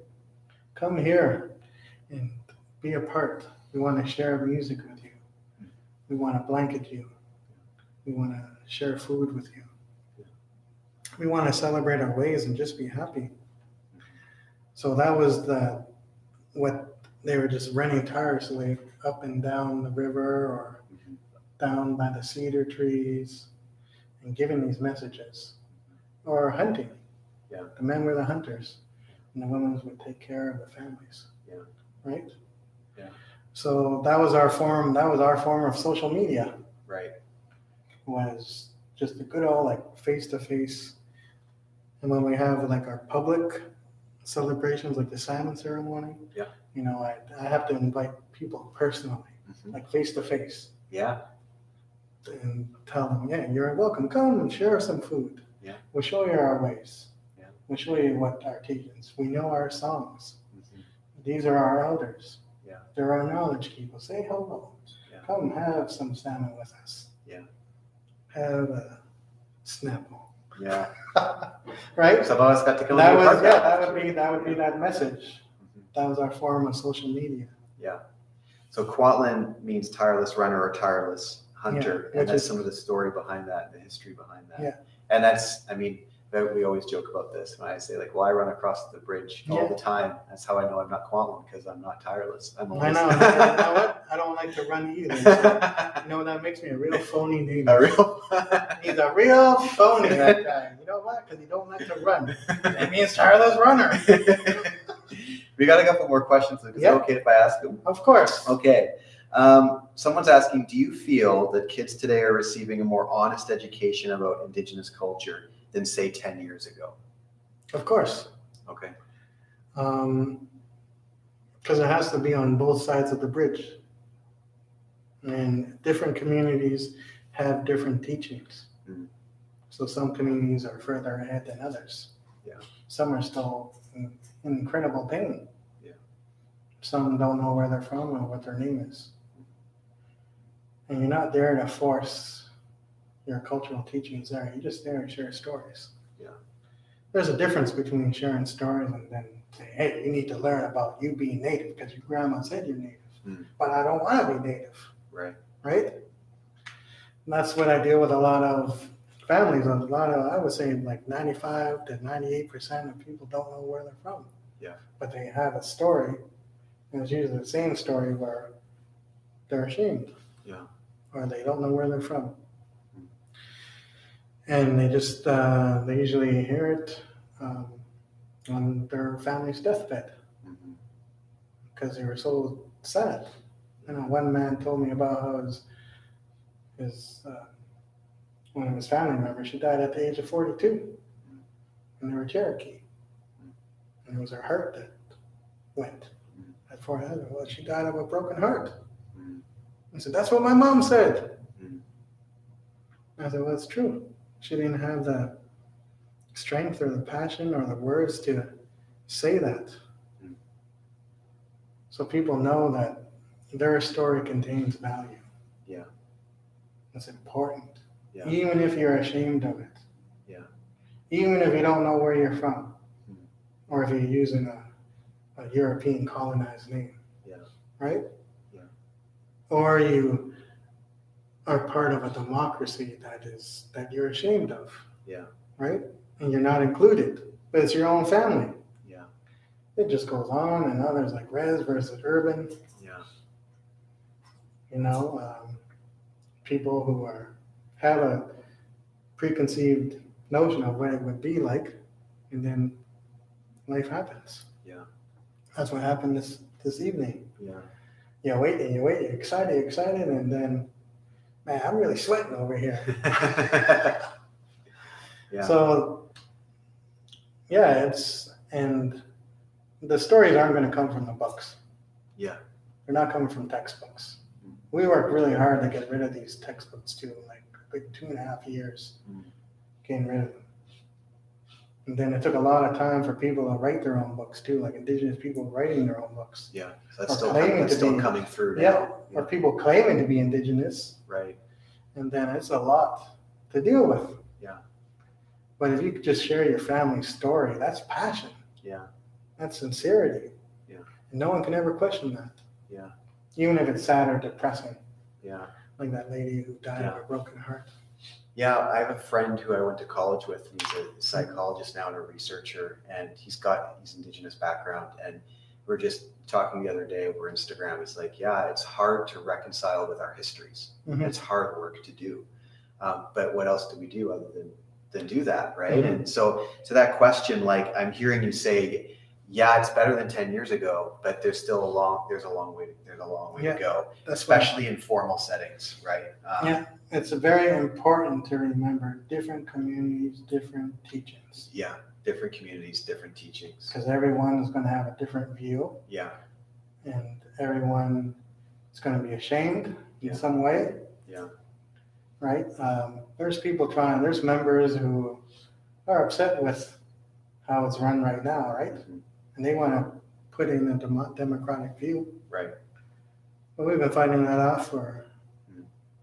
come here and be a part. We want to share music with you. We want to blanket you. We want to share food with you. We want to celebrate our ways and just be happy. So that was what they were just running tirelessly up and down the river or down by the cedar trees and giving these messages. Or hunting. The men were the hunters. And the women would take care of the families. Right? So that was our form. That was our form of social media. Right. Was just a good old like face to face. And when we have like our public celebrations, like the salmon ceremony, yeah, you know, I have to invite people personally, like face to face. Yeah. And tell them, yeah, you're welcome. Come and share some food. Yeah. We'll show you our ways. Yeah. We'll show you what our teachings. We know our songs. These are our elders. Yeah. They're our knowledge keepers. Say hello. Yeah. Come have some salmon with us. Yeah. Have a snapple. Yeah. Right? Some of us got to go. That would be that message. That was our form of social media. Yeah. So Kwantlen means tireless runner or tireless hunter, and that's some of the story behind that, the history behind that. Yeah. And that's, I mean, we always joke about this when I say, like, well, I run across the bridge all the time. That's how I know I'm not Kwantlen, because I'm not tireless. I know. You know what? I don't like to run either. So, you know, that makes me a real phony neighbor. He's a real phony, that guy. You know what? Because he don't like to run. It means tireless runner. We got a couple more questions. Is it okay if I ask them? Of course. Okay. Someone's asking, do you feel that kids today are receiving a more honest education about Indigenous culture than, say, 10 years ago? Of course. Okay. Because it has to be on both sides of the bridge. And different communities have different teachings. So some communities are further ahead than others. Yeah. Some are still in incredible pain. Yeah. Some don't know where they're from or what their name is. And you're not there to force your cultural teachings there. You're just there to share stories. Yeah. There's a difference between sharing stories and then saying, hey, you need to learn about you being native because your grandma said you're native. But I don't want to be native. Right. Right? And that's what I deal with a lot of families. I would say like 95 to 98% of people don't know where they're from. Yeah. But they have a story, and it's usually the same story where they're ashamed. Yeah. Or they don't know where they're from. And they just, they usually hear it on their family's deathbed because they were so sad. You know, one man told me about how one of his family members, she died at the age of 42, and they were Cherokee. And it was her heart that went at 400. Well, she died of a broken heart. I said, that's what my mom said. I said, well, it's true. She didn't have the strength or the passion or the words to say that. So people know that their story contains value. Yeah. It's important. Yeah. Even if you're ashamed of it. Yeah. Even if you don't know where you're from. Or if you're using a European colonized name. Yeah. Right? Yeah. Or you are part of a democracy that you're ashamed of. Yeah. Right? And you're not included. But it's your own family. Yeah. It just goes on, and others like res versus urban. Yeah. You know, people who have a preconceived notion of what it would be like, and then life happens. Yeah. That's what happened this evening. Yeah. You wait, you're excited, and then, man, I'm really sweating over here. Yeah. So, yeah, and the stories aren't going to come from the books. Yeah. They're not coming from textbooks. We worked really hard to get rid of these textbooks too, like 2.5 years getting rid of them. And then it took a lot of time for people to write their own books too, like Indigenous people writing their own books. Yeah, so that's still coming through now. Yeah, or people claiming to be Indigenous. Right. And then it's a lot to deal with. Yeah. But if you could just share your family's story, that's passion. Yeah. That's sincerity. Yeah. And no one can ever question that. Yeah. Even if it's sad or depressing. Yeah. Like that lady who died of a broken heart. Yeah, I have a friend who I went to college with. He's a psychologist now and a researcher, and he's Indigenous background. And we were just talking the other day over Instagram. It's like, yeah, it's hard to reconcile with our histories. Mm-hmm. It's hard work to do. But what else do we do other than do that, right? Mm-hmm. And so to that question, like I'm hearing you say, yeah, it's better than 10 years ago, but there's still there's a long way Yeah, to go, that's why. especially in formal settings, right? Yeah, it's very important to remember different communities, different teachings. Yeah, different communities, different teachings. Because everyone is going to have a different view. Yeah. And everyone is going to be ashamed Yeah. in some way. Yeah. Right? There's members who are upset with how it's run right now, right? Mm-hmm. And they want to put in a democratic view. Right. But we've been fighting that out for,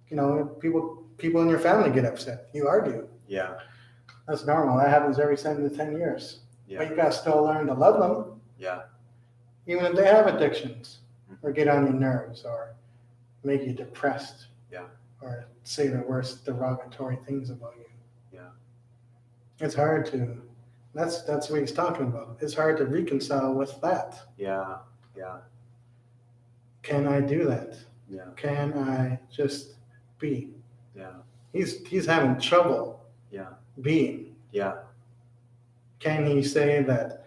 people in your family get upset. You argue. Yeah. That's normal. That happens every 7 to 10 years. Yeah. But you got to still learn to love them. Yeah. Even if they have addictions or get on your nerves or make you depressed. Yeah. Or say the worst derogatory things about you. Yeah. It's hard to, that's what he's talking about. It's hard to reconcile with that. Yeah. Yeah. Can I do that? Yeah. Can I just be? Yeah. He's having trouble. Yeah. Being. Yeah. Can he say that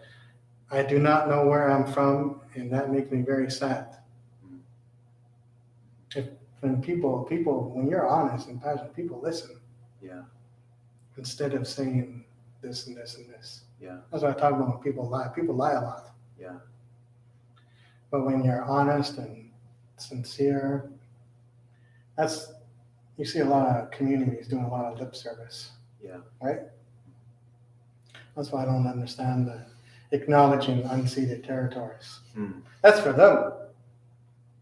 I do not know where I'm from and that makes me very sad? When when you're honest and passionate, people listen. Yeah. Instead of saying this and this and this. Yeah. That's what I talk about when people lie. People lie a lot. Yeah. But when you're honest and sincere, you see a lot of communities doing a lot of lip service. Yeah. Right? That's why I don't understand the acknowledging unceded territories. That's for them.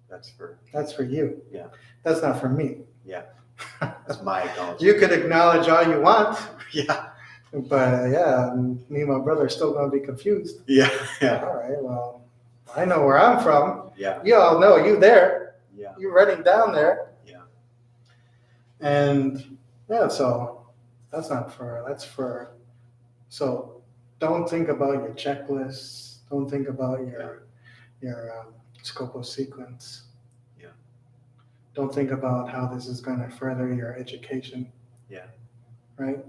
That's for you. Yeah. That's not for me. Yeah. That's my acknowledgement. You could acknowledge all you want. Yeah. But me and my brother are still going to be confused. Yeah. Yeah. All right. Well, I know where I'm from. Yeah. You all know you there. Yeah. You're running down there. Yeah. And so so don't think about your checklists. Don't think about your scope of sequence. Yeah. Don't think about how this is going to further your education. Yeah. Right?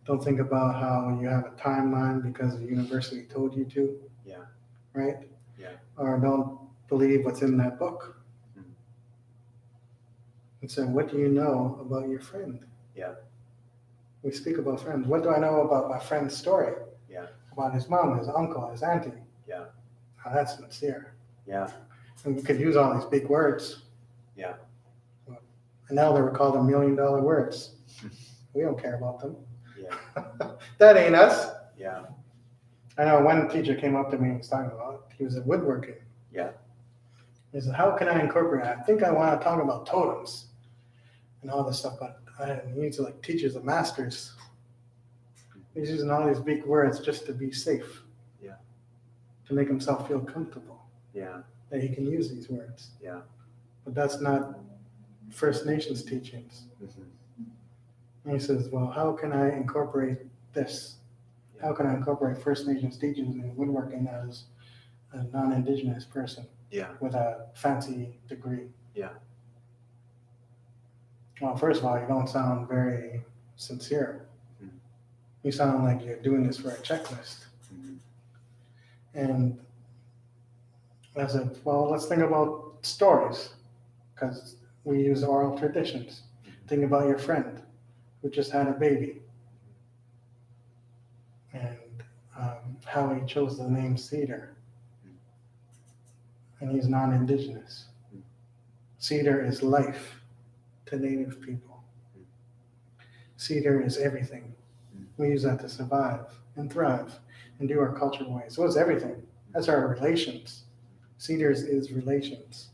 Don't think about how you have a timeline because the university told you to. Yeah. Right? Yeah. Or don't believe what's in that book. And so what do you know about your friend? Yeah. We speak about friends. What do I know about my friend's story? Yeah. About his mom, his uncle, his auntie. Yeah. Oh, that's sincere. Yeah. And we could use all these big words. Yeah. And now they were called $1 million words. We don't care about them. Yeah. That ain't us. Yeah. I know one teacher came up to me and was talking about, he was at woodworking. Yeah. He said, how can I incorporate? I think I want to talk about totems and all this stuff, but I need to teach as a master's. He's using all these big words just to be safe. Yeah. To make himself feel comfortable. Yeah. That he can use these words. Yeah. But that's not First Nations teachings. Mm-hmm. And he says, well, how can I incorporate this? Yeah. How can I incorporate First Nations teachings in woodworking as a non-Indigenous person? Yeah. With a fancy degree? Yeah. Well, first of all, you don't sound very sincere. Mm-hmm. You sound like you're doing this for a checklist. Mm-hmm. And I said, well, let's think about stories, because we use oral traditions. Mm-hmm. Think about your friend who just had a baby and how he chose the name Cedar. And he's non-Indigenous. Cedar is life to Native people. Cedar is everything. We use that to survive and thrive and do our cultural ways. So it's everything. That's our relations. Cedars is relations.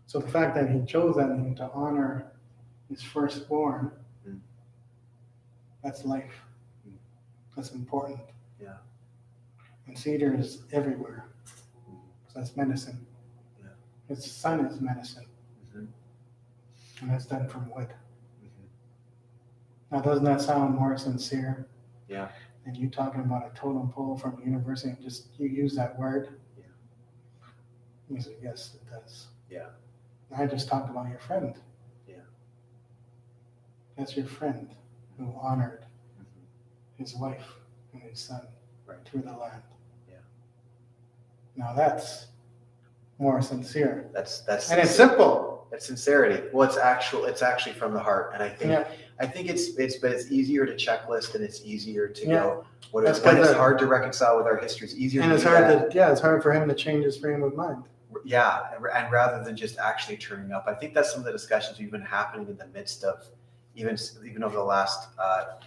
So the fact that he chose that name to honor his firstborn, that's life. That's important. Yeah. And cedar is everywhere. So that's medicine. Yeah. Its sun is medicine. Mm-hmm. And that's done from wood. Mm-hmm. Now, doesn't that sound more sincere? Yeah. Than you talking about a totem pole from a university and just you use that word? Yeah. You say, yes, it does. Yeah. I just talked about your friend. Yeah. That's your friend who honored his wife and his son through the land. Yeah. Now that's more sincere. That's and it's simple. It's sincerity. Well, it's actually from the heart. And I think it's easier to checklist, and it's easier to go. When it's hard to reconcile with our history, it's easier. And it's hard for him to change his frame of mind. Yeah, and rather than just actually turning up, I think that's some of the discussions we've been happening in the midst of, even over the last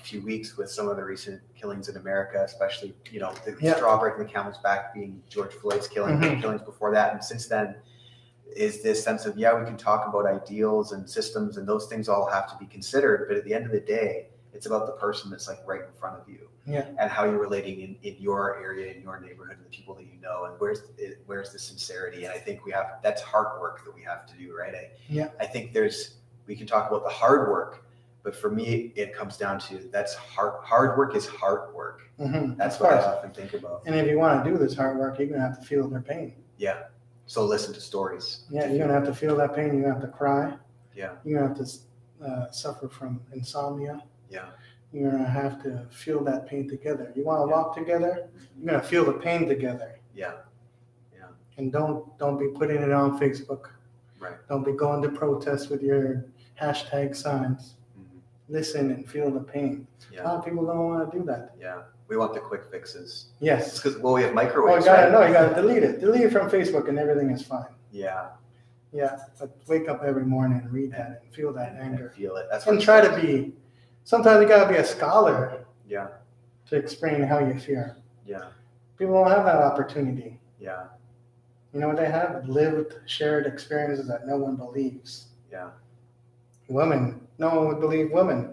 few weeks with some of the recent killings in America, especially the straw breaking the camel's back being George Floyd's killing, killings before that, and since then, is this sense of we can talk about ideals and systems, and those things all have to be considered, but at the end of the day, it's about the person that's like right in front of you, and how you're relating in your area, in your neighborhood, and the people that you know, and where's the sincerity. And I think that's hard work that we have to do, right? I think we can talk about the hard work, but for me, it comes down to that's hard work is hard work. That's what I often think about. And if you want to do this hard work, you're gonna have to feel their pain. Yeah. So listen to stories. Yeah, you're gonna have to feel that pain. You're gonna have to cry. Yeah. You're gonna have to suffer from insomnia. Yeah. You're gonna have to feel that pain together. You want to walk together. You're gonna feel the pain together. Yeah. Yeah. And don't be putting it on Facebook. Right. Don't be going to protests with your hashtag signs. Listen and feel the pain. Yeah. A lot of people don't want to do that. Yeah. We want the quick fixes. Yes. It's because we have microwaves. You gotta delete it. Delete it from Facebook and everything is fine. Yeah. Yeah. But wake up every morning and read that and feel that anger. Feel it. That's and try to be. Sometimes you gotta be a scholar. Yeah. To explain how you feel. Yeah. People don't have that opportunity. Yeah. You know what they have? Lived, shared experiences that no one believes. Yeah. Women. No one would believe women.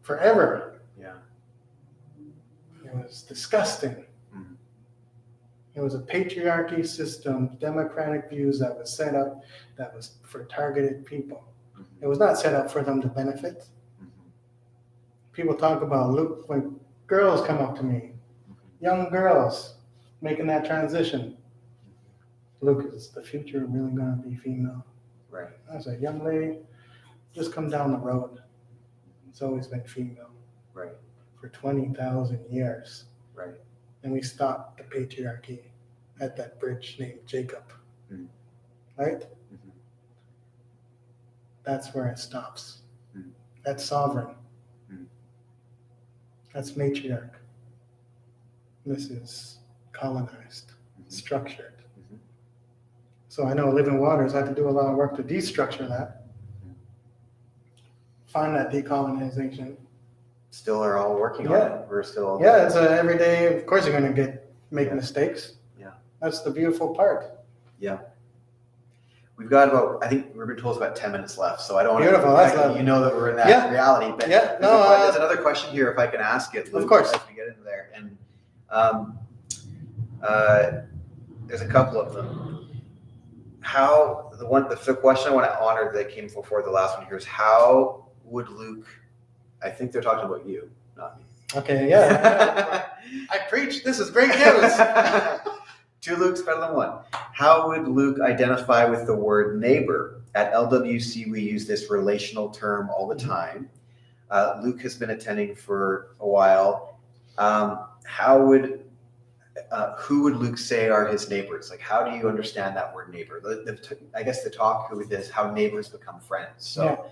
Forever. Yeah. It was disgusting. It was a patriarchy system, democratic views that was set up, that was for targeted people. It was not set up for them to benefit. People talk about, look, when girls come up to me, young girls making that transition. Look, is the future really going to be female? Right. I said, young lady, just come down the road. It's always been female. Right. For 20,000 years. Right. And we stopped the patriarchy at that bridge named Jacob. Right? That's where it stops. That's sovereign. That's matriarch. This is colonized, structured. So I know Living Waters had to do a lot of work to destructure that. Find that decolonization. Still are all working on it. We're still. Yeah, it's every day. Of course, you're going to make mistakes. Yeah. That's the beautiful part. Yeah. We've got I think we've been told about 10 minutes left, so I don't want to. You know that we're in that reality. But there's another question here, if I can ask it, Luke, of course, as we get into there. And there's a couple of them. The question I want to honor that came before the last one here is, how would Luke? I think they're talking about you, not me. Okay, yeah. I preach. This is great news. Two Lukes better than one. How would Luke identify with the word neighbor? At LWC, we use this relational term all the time. Luke has been attending for a while. Who would Luke say are his neighbors? Like, how do you understand that word neighbor? I guess the talk with this, how neighbors become friends. So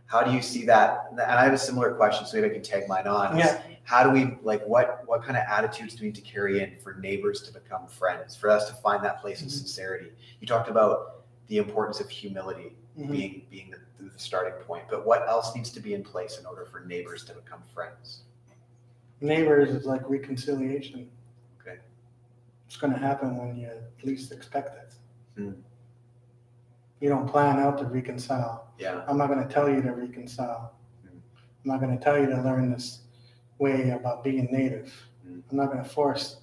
how do you see that? And I have a similar question, so maybe I can tag mine on. Yeah. How do we, what kind of attitudes do we need to carry in for neighbors to become friends, for us to find that place of sincerity? You talked about the importance of humility being the starting point, but what else needs to be in place in order for neighbors to become friends? Neighbors is like reconciliation. Okay. It's going to happen when you least expect it. You don't plan out to reconcile. Yeah. I'm not going to tell you to reconcile. I'm not going to tell you to learn this way about being native. I'm not going to force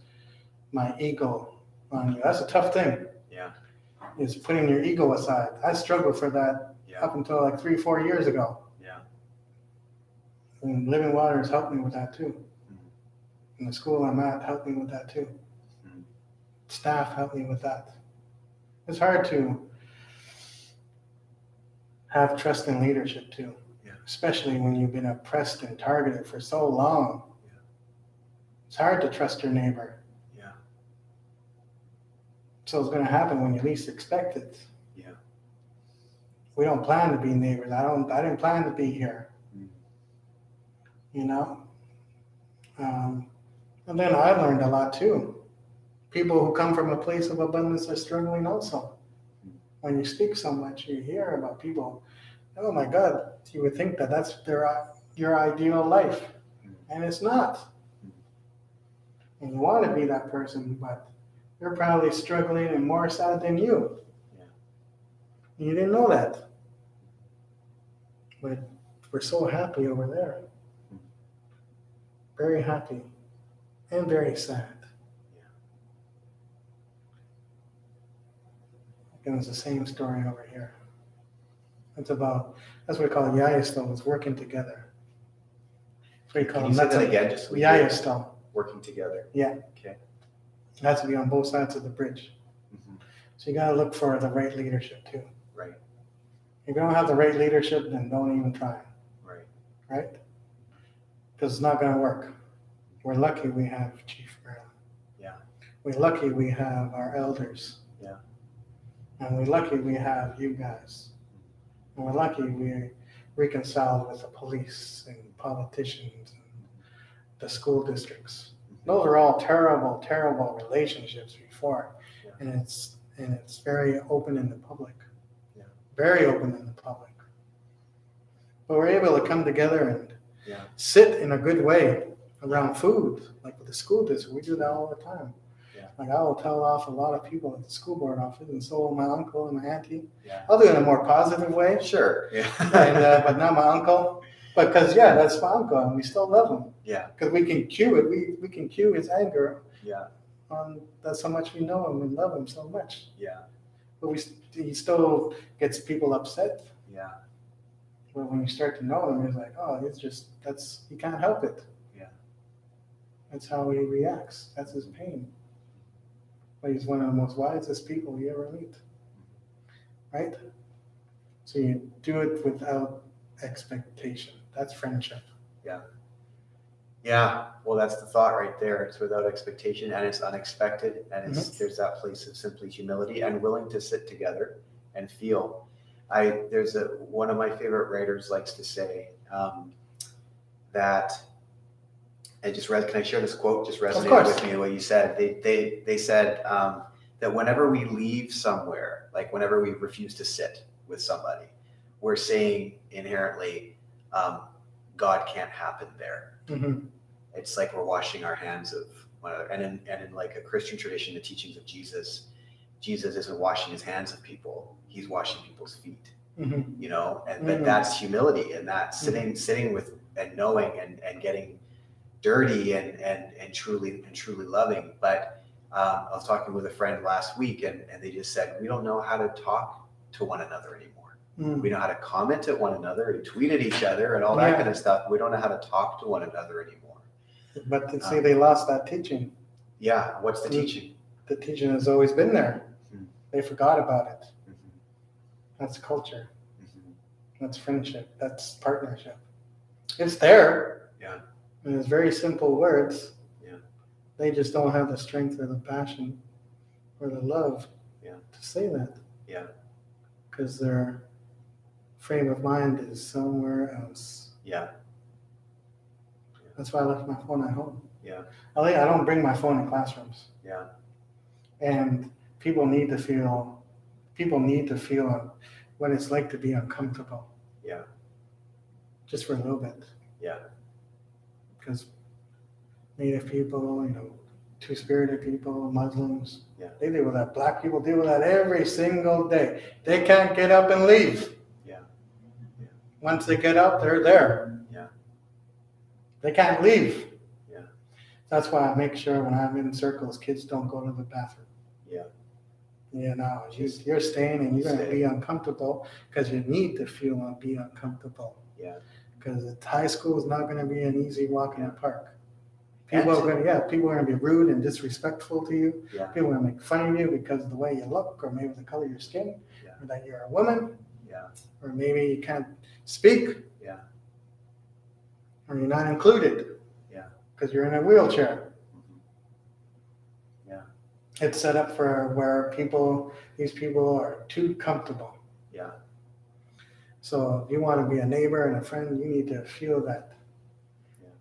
my ego on you. That's a tough thing. Yeah. Is putting your ego aside. I struggled for that up until like 3-4 years ago. Yeah. And Living Waters helped me with that too. And the school I'm at helped me with that too. Staff helped me with that. It's hard to have trust in leadership too. Especially when you've been oppressed and targeted for so long. It's hard to trust your neighbor. Yeah. So it's going to happen when you least expect it. Yeah. We don't plan to be neighbors. I didn't plan to be here. You know? And then I learned a lot too. People who come from a place of abundance are struggling also. When you speak so much, you hear about people, oh my God, you would think that that's your ideal life. And it's not. And you want to be that person, but they're probably struggling and more sad than you. Yeah. You didn't know that. But we're so happy over there. Very happy and very sad. Yeah. It was the same story over here. That's what we call Yayasto, it's working together. That's what we call Can you say that again? Just Yayasto. Working together. Yeah. Okay. It has to be on both sides of the bridge. Mm-hmm. So you got to look for the right leadership too. Right. If you don't have the right leadership, then don't even try. Right. Right? Because it's not going to work. We're lucky we have Chief Marilyn. Yeah. We're lucky we have our elders. Yeah. And we're lucky we have you guys. And we're lucky we reconciled with the police and politicians and the school districts. Those are all terrible, terrible relationships before. Yeah. And it's very open in the public. Yeah. Very open in the public. But we're able to come together and sit in a good way around food, like with the school district. We do that all the time. Yeah. Like I will tell off a lot of people at the school board office, and so will my uncle and my auntie. Yeah. I'll do it in a more positive way. Sure. Yeah. But not my uncle. Because that's my uncle, and we still love him. Yeah. Because we can cue it. We can cue his anger. Yeah. That's how much we know him and love him so much. Yeah. But he still gets people upset. Yeah. But when you start to know him, he's like, oh, he can't help it. Yeah. That's how he reacts. That's his pain. But he's one of the most wisest people you ever meet. Right? So you do it without expectation. That's friendship. Yeah. Yeah. Well, that's the thought right there. It's without expectation, and it's unexpected, and there's that place of simply humility and willing to sit together and feel. One of my favorite writers likes to say that, and can I share this quote? Just resonated with me what you said. They said that whenever we leave somewhere, like whenever we refuse to sit with somebody, we're saying inherently, God can't happen there. Mm-hmm. It's like we're washing our hands of one another. And in like a Christian tradition, the teachings of Jesus isn't washing his hands of people; he's washing people's feet. Mm-hmm. You know, but that's humility, and that's sitting with and knowing and getting dirty and truly loving. But I was talking with a friend last week, and they just said we don't know how to talk to one another anymore. We know how to comment at one another and tweet at each other and all that kind of stuff. We don't know how to talk to one another anymore. But see, they lost that teaching. Yeah. What's the teaching? The teaching has always been there. Mm-hmm. They forgot about it. Mm-hmm. That's culture. Mm-hmm. That's friendship. That's partnership. It's there. Yeah. And it's very simple words. Yeah. They just don't have the strength or the passion or the love to say that. Yeah. Because they're frame of mind is somewhere else. Yeah. That's why I left my phone at home. Yeah. I don't bring my phone in classrooms. Yeah. And people need to feel what it's like to be uncomfortable. Yeah. Just for a little bit. Yeah. Because Native people, two-spirited people, Muslims, they deal with that. Black people deal with that every single day. They can't get up and leave. Once they get up, they're there. Yeah. They can't leave. Yeah. That's why I make sure when I'm in circles, kids don't go to the bathroom. Yeah. You're staying and you're going to be uncomfortable because you need to be uncomfortable. Yeah. Because high school is not going to be an easy walk in the park. People are going to be rude and disrespectful to you. Yeah. People are going to make fun of you because of the way you look, or maybe the color of your skin, or that you're a woman. Yeah. Or maybe you can't speak. Yeah. Or you're not included. Yeah. Because you're in a wheelchair. Mm-hmm. Yeah. It's set up for where these people are too comfortable. Yeah. So if you want to be a neighbor and a friend, you need to feel that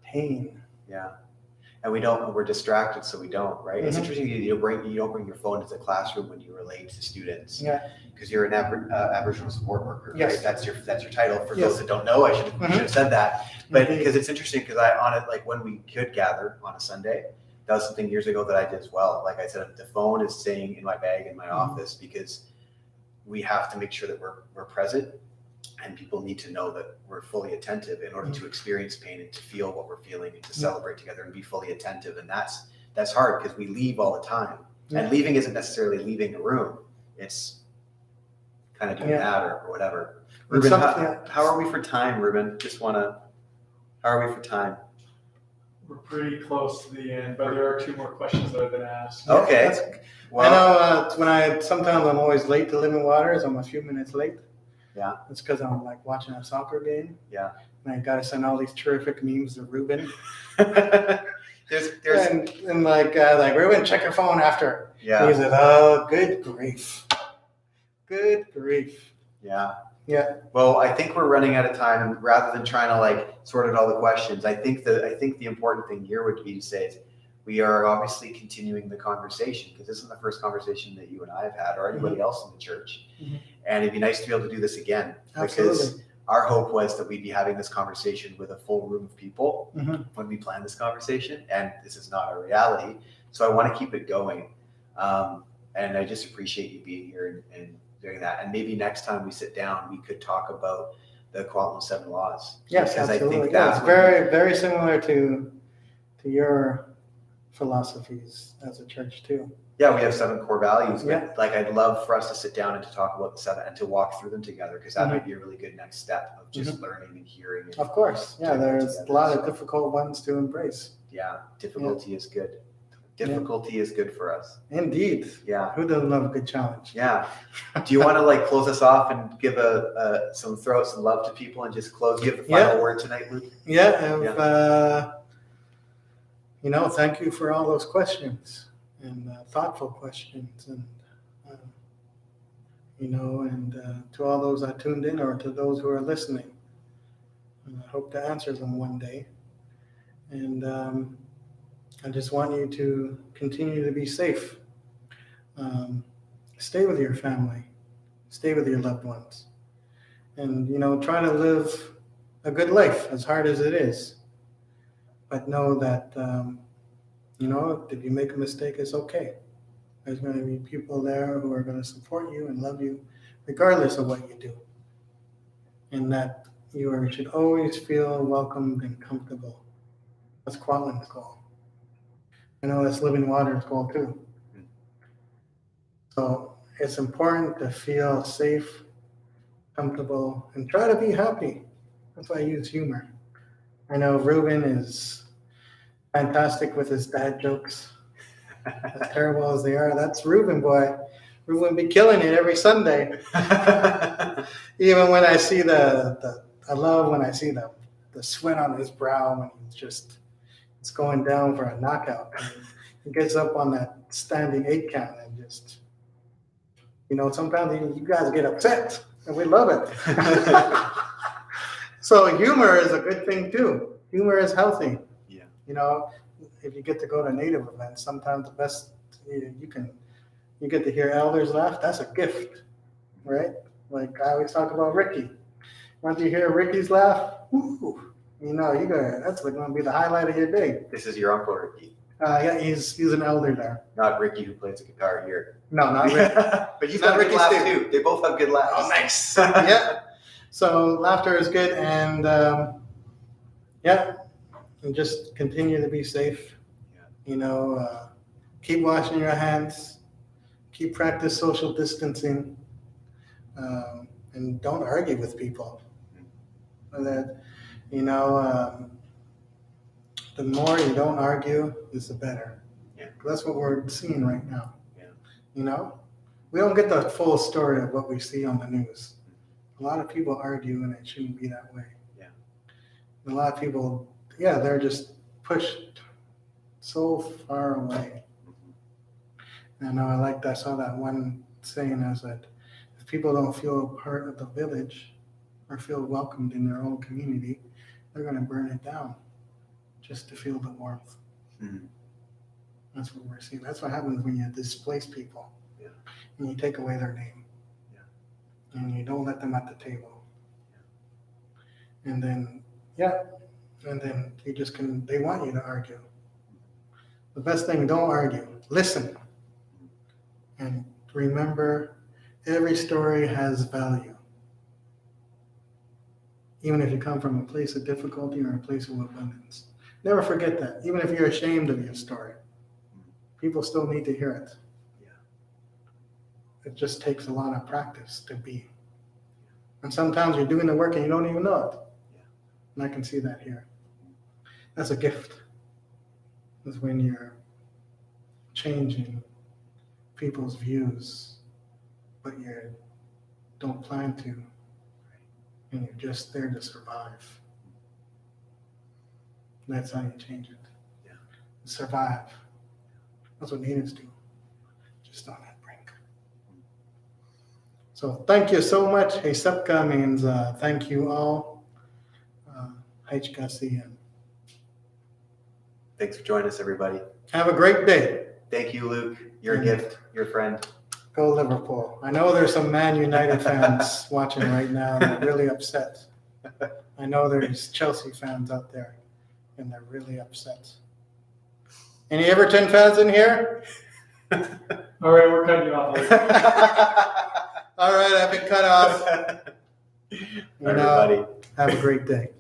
pain. Yeah. And we're distracted, so we don't, right? It's interesting you don't bring your phone into the classroom when you relate to students. Yeah. Because you're an Aboriginal support worker, right? Yes. That's your title. For those that don't know, I should have said that. But because it's interesting, because when we could gather on a Sunday, that was something years ago that I did as well. Like I said, the phone is staying in my bag in my office because we have to make sure that we're present, and people need to know that we're fully attentive in order to experience pain and to feel what we're feeling and to celebrate together and be fully attentive. And that's hard because we leave all the time. And leaving isn't necessarily leaving a room. It's kind of doing that or whatever. Ruben, how are we for time, Ruben? How are we for time? We're pretty close to the end, but there are 2 more questions that have been asked. Okay. Well, I know sometimes I'm always late to Living Waters. I'm a few minutes late. Yeah. It's because I'm like watching a soccer game. Yeah. And I got to send all these terrific memes to Ruben. there's and like Ruben, check your phone after. Yeah. He said, "Oh, good grief. Good grief." Yeah. Yeah. Well, I think we're running out of time, and rather than trying to sort out all the questions, I think the important thing here would be to say is we are obviously continuing the conversation, because this is the first conversation that you and I have had, or anybody else in the church. And it'd be nice to be able to do this again. Absolutely. Because our hope was that we'd be having this conversation with a full room of people when we planned this conversation, and this is not a reality. So I want to keep it going. And I just appreciate you being here and doing that. And maybe next time we sit down, we could talk about the Kwantlen 7 laws. Yes, because absolutely. I think that's it's very, very similar to your philosophies as a church too. Yeah, we have 7 core values, but I'd love for us to sit down and to talk about the 7 and to walk through them together, because that might be a really good next step of just learning and hearing. Of course. Yeah, there's a lot of difficult ones to embrace. Yeah, difficulty is good. Difficulty is good for us. Indeed. Yeah. Who doesn't love a good challenge? Yeah. Do you want to close us off and give throw out some love to people and just give the final word tonight, Luke? Thank you for all those questions and thoughtful questions, and to all those that tuned in or to those who are listening. And I hope to answer them one day. And I just want you to continue to be safe. Stay with your family. Stay with your loved ones. And, try to live a good life, as hard as it is. But know that, if you make a mistake, it's okay. There's going to be people there who are going to support you and love you, regardless of what you do. And that you should always feel welcomed and comfortable. That's Kwantlen's goal. I know that's Living Water's goal too. So it's important to feel safe, comfortable, and try to be happy. That's why I use humor. I know Ruben is fantastic with his dad jokes. As terrible as they are, that's Ruben, boy. Ruben be killing it every Sunday. Even when I see I love when I see the sweat on his brow when it's going down for a knockout. He gets up on that standing 8 count and just, sometimes you guys get upset, and we love it. So humor is a good thing too. Humor is healthy. Yeah. If you get to go to Native events, sometimes the best you get to hear elders laugh. That's a gift, right? Like I always talk about Ricky. Once you hear Ricky's laugh, woo, that's going to be the highlight of your day. This is your uncle, Ricky. Yeah, he's an elder there. Not Ricky, who plays the guitar here. No, not Ricky. But he's got a good laugh too. They both have good laughs. Oh, nice. Yeah. So laughter is good, and and just continue to be safe. Yeah. Keep washing your hands. Keep practice social distancing, and don't argue with people. That the more you don't argue, is the better. Yeah. That's what we're seeing right now. Yeah. We don't get the full story of what we see on the news. A lot of people argue, and it shouldn't be that way. Yeah. A lot of people, they're just pushed so far away. I know I saw that one saying as that if people don't feel part of the village or feel welcomed in their own community, they're going to burn it down just to feel the warmth. Mhm. That's what we're seeing. That's what happens when you displace people. Yeah. And you take away their name. Yeah. And you don't let them at the table. Yeah. And then, you just they want you to argue. The best thing, don't argue. Listen. And remember, every story has value. Even if you come from a place of difficulty or a place of abundance. Never forget that. Even if you're ashamed of your story, people still need to hear it. Yeah. It just takes a lot of practice to be. And sometimes you're doing the work and you don't even know it. Yeah. And I can see that here. That's a gift. Is when you're changing people's views, but you don't plan to, and you're just there to survive. That's how you change it. Yeah. Survive. That's what natives do. Just on that brink. So thank you so much. Hey, Sepka means thank you all. HKC. Thanks for joining us, everybody. Have a great day. Thank you, Luke. Your gift, your friend. Go Liverpool. I know there's some Man United fans watching right now. They're really upset. I know there's Chelsea fans out there, and they're really upset. Any Everton fans in here? All right, we're cutting you off. All right, I've been cut off. Everybody. Have a great day.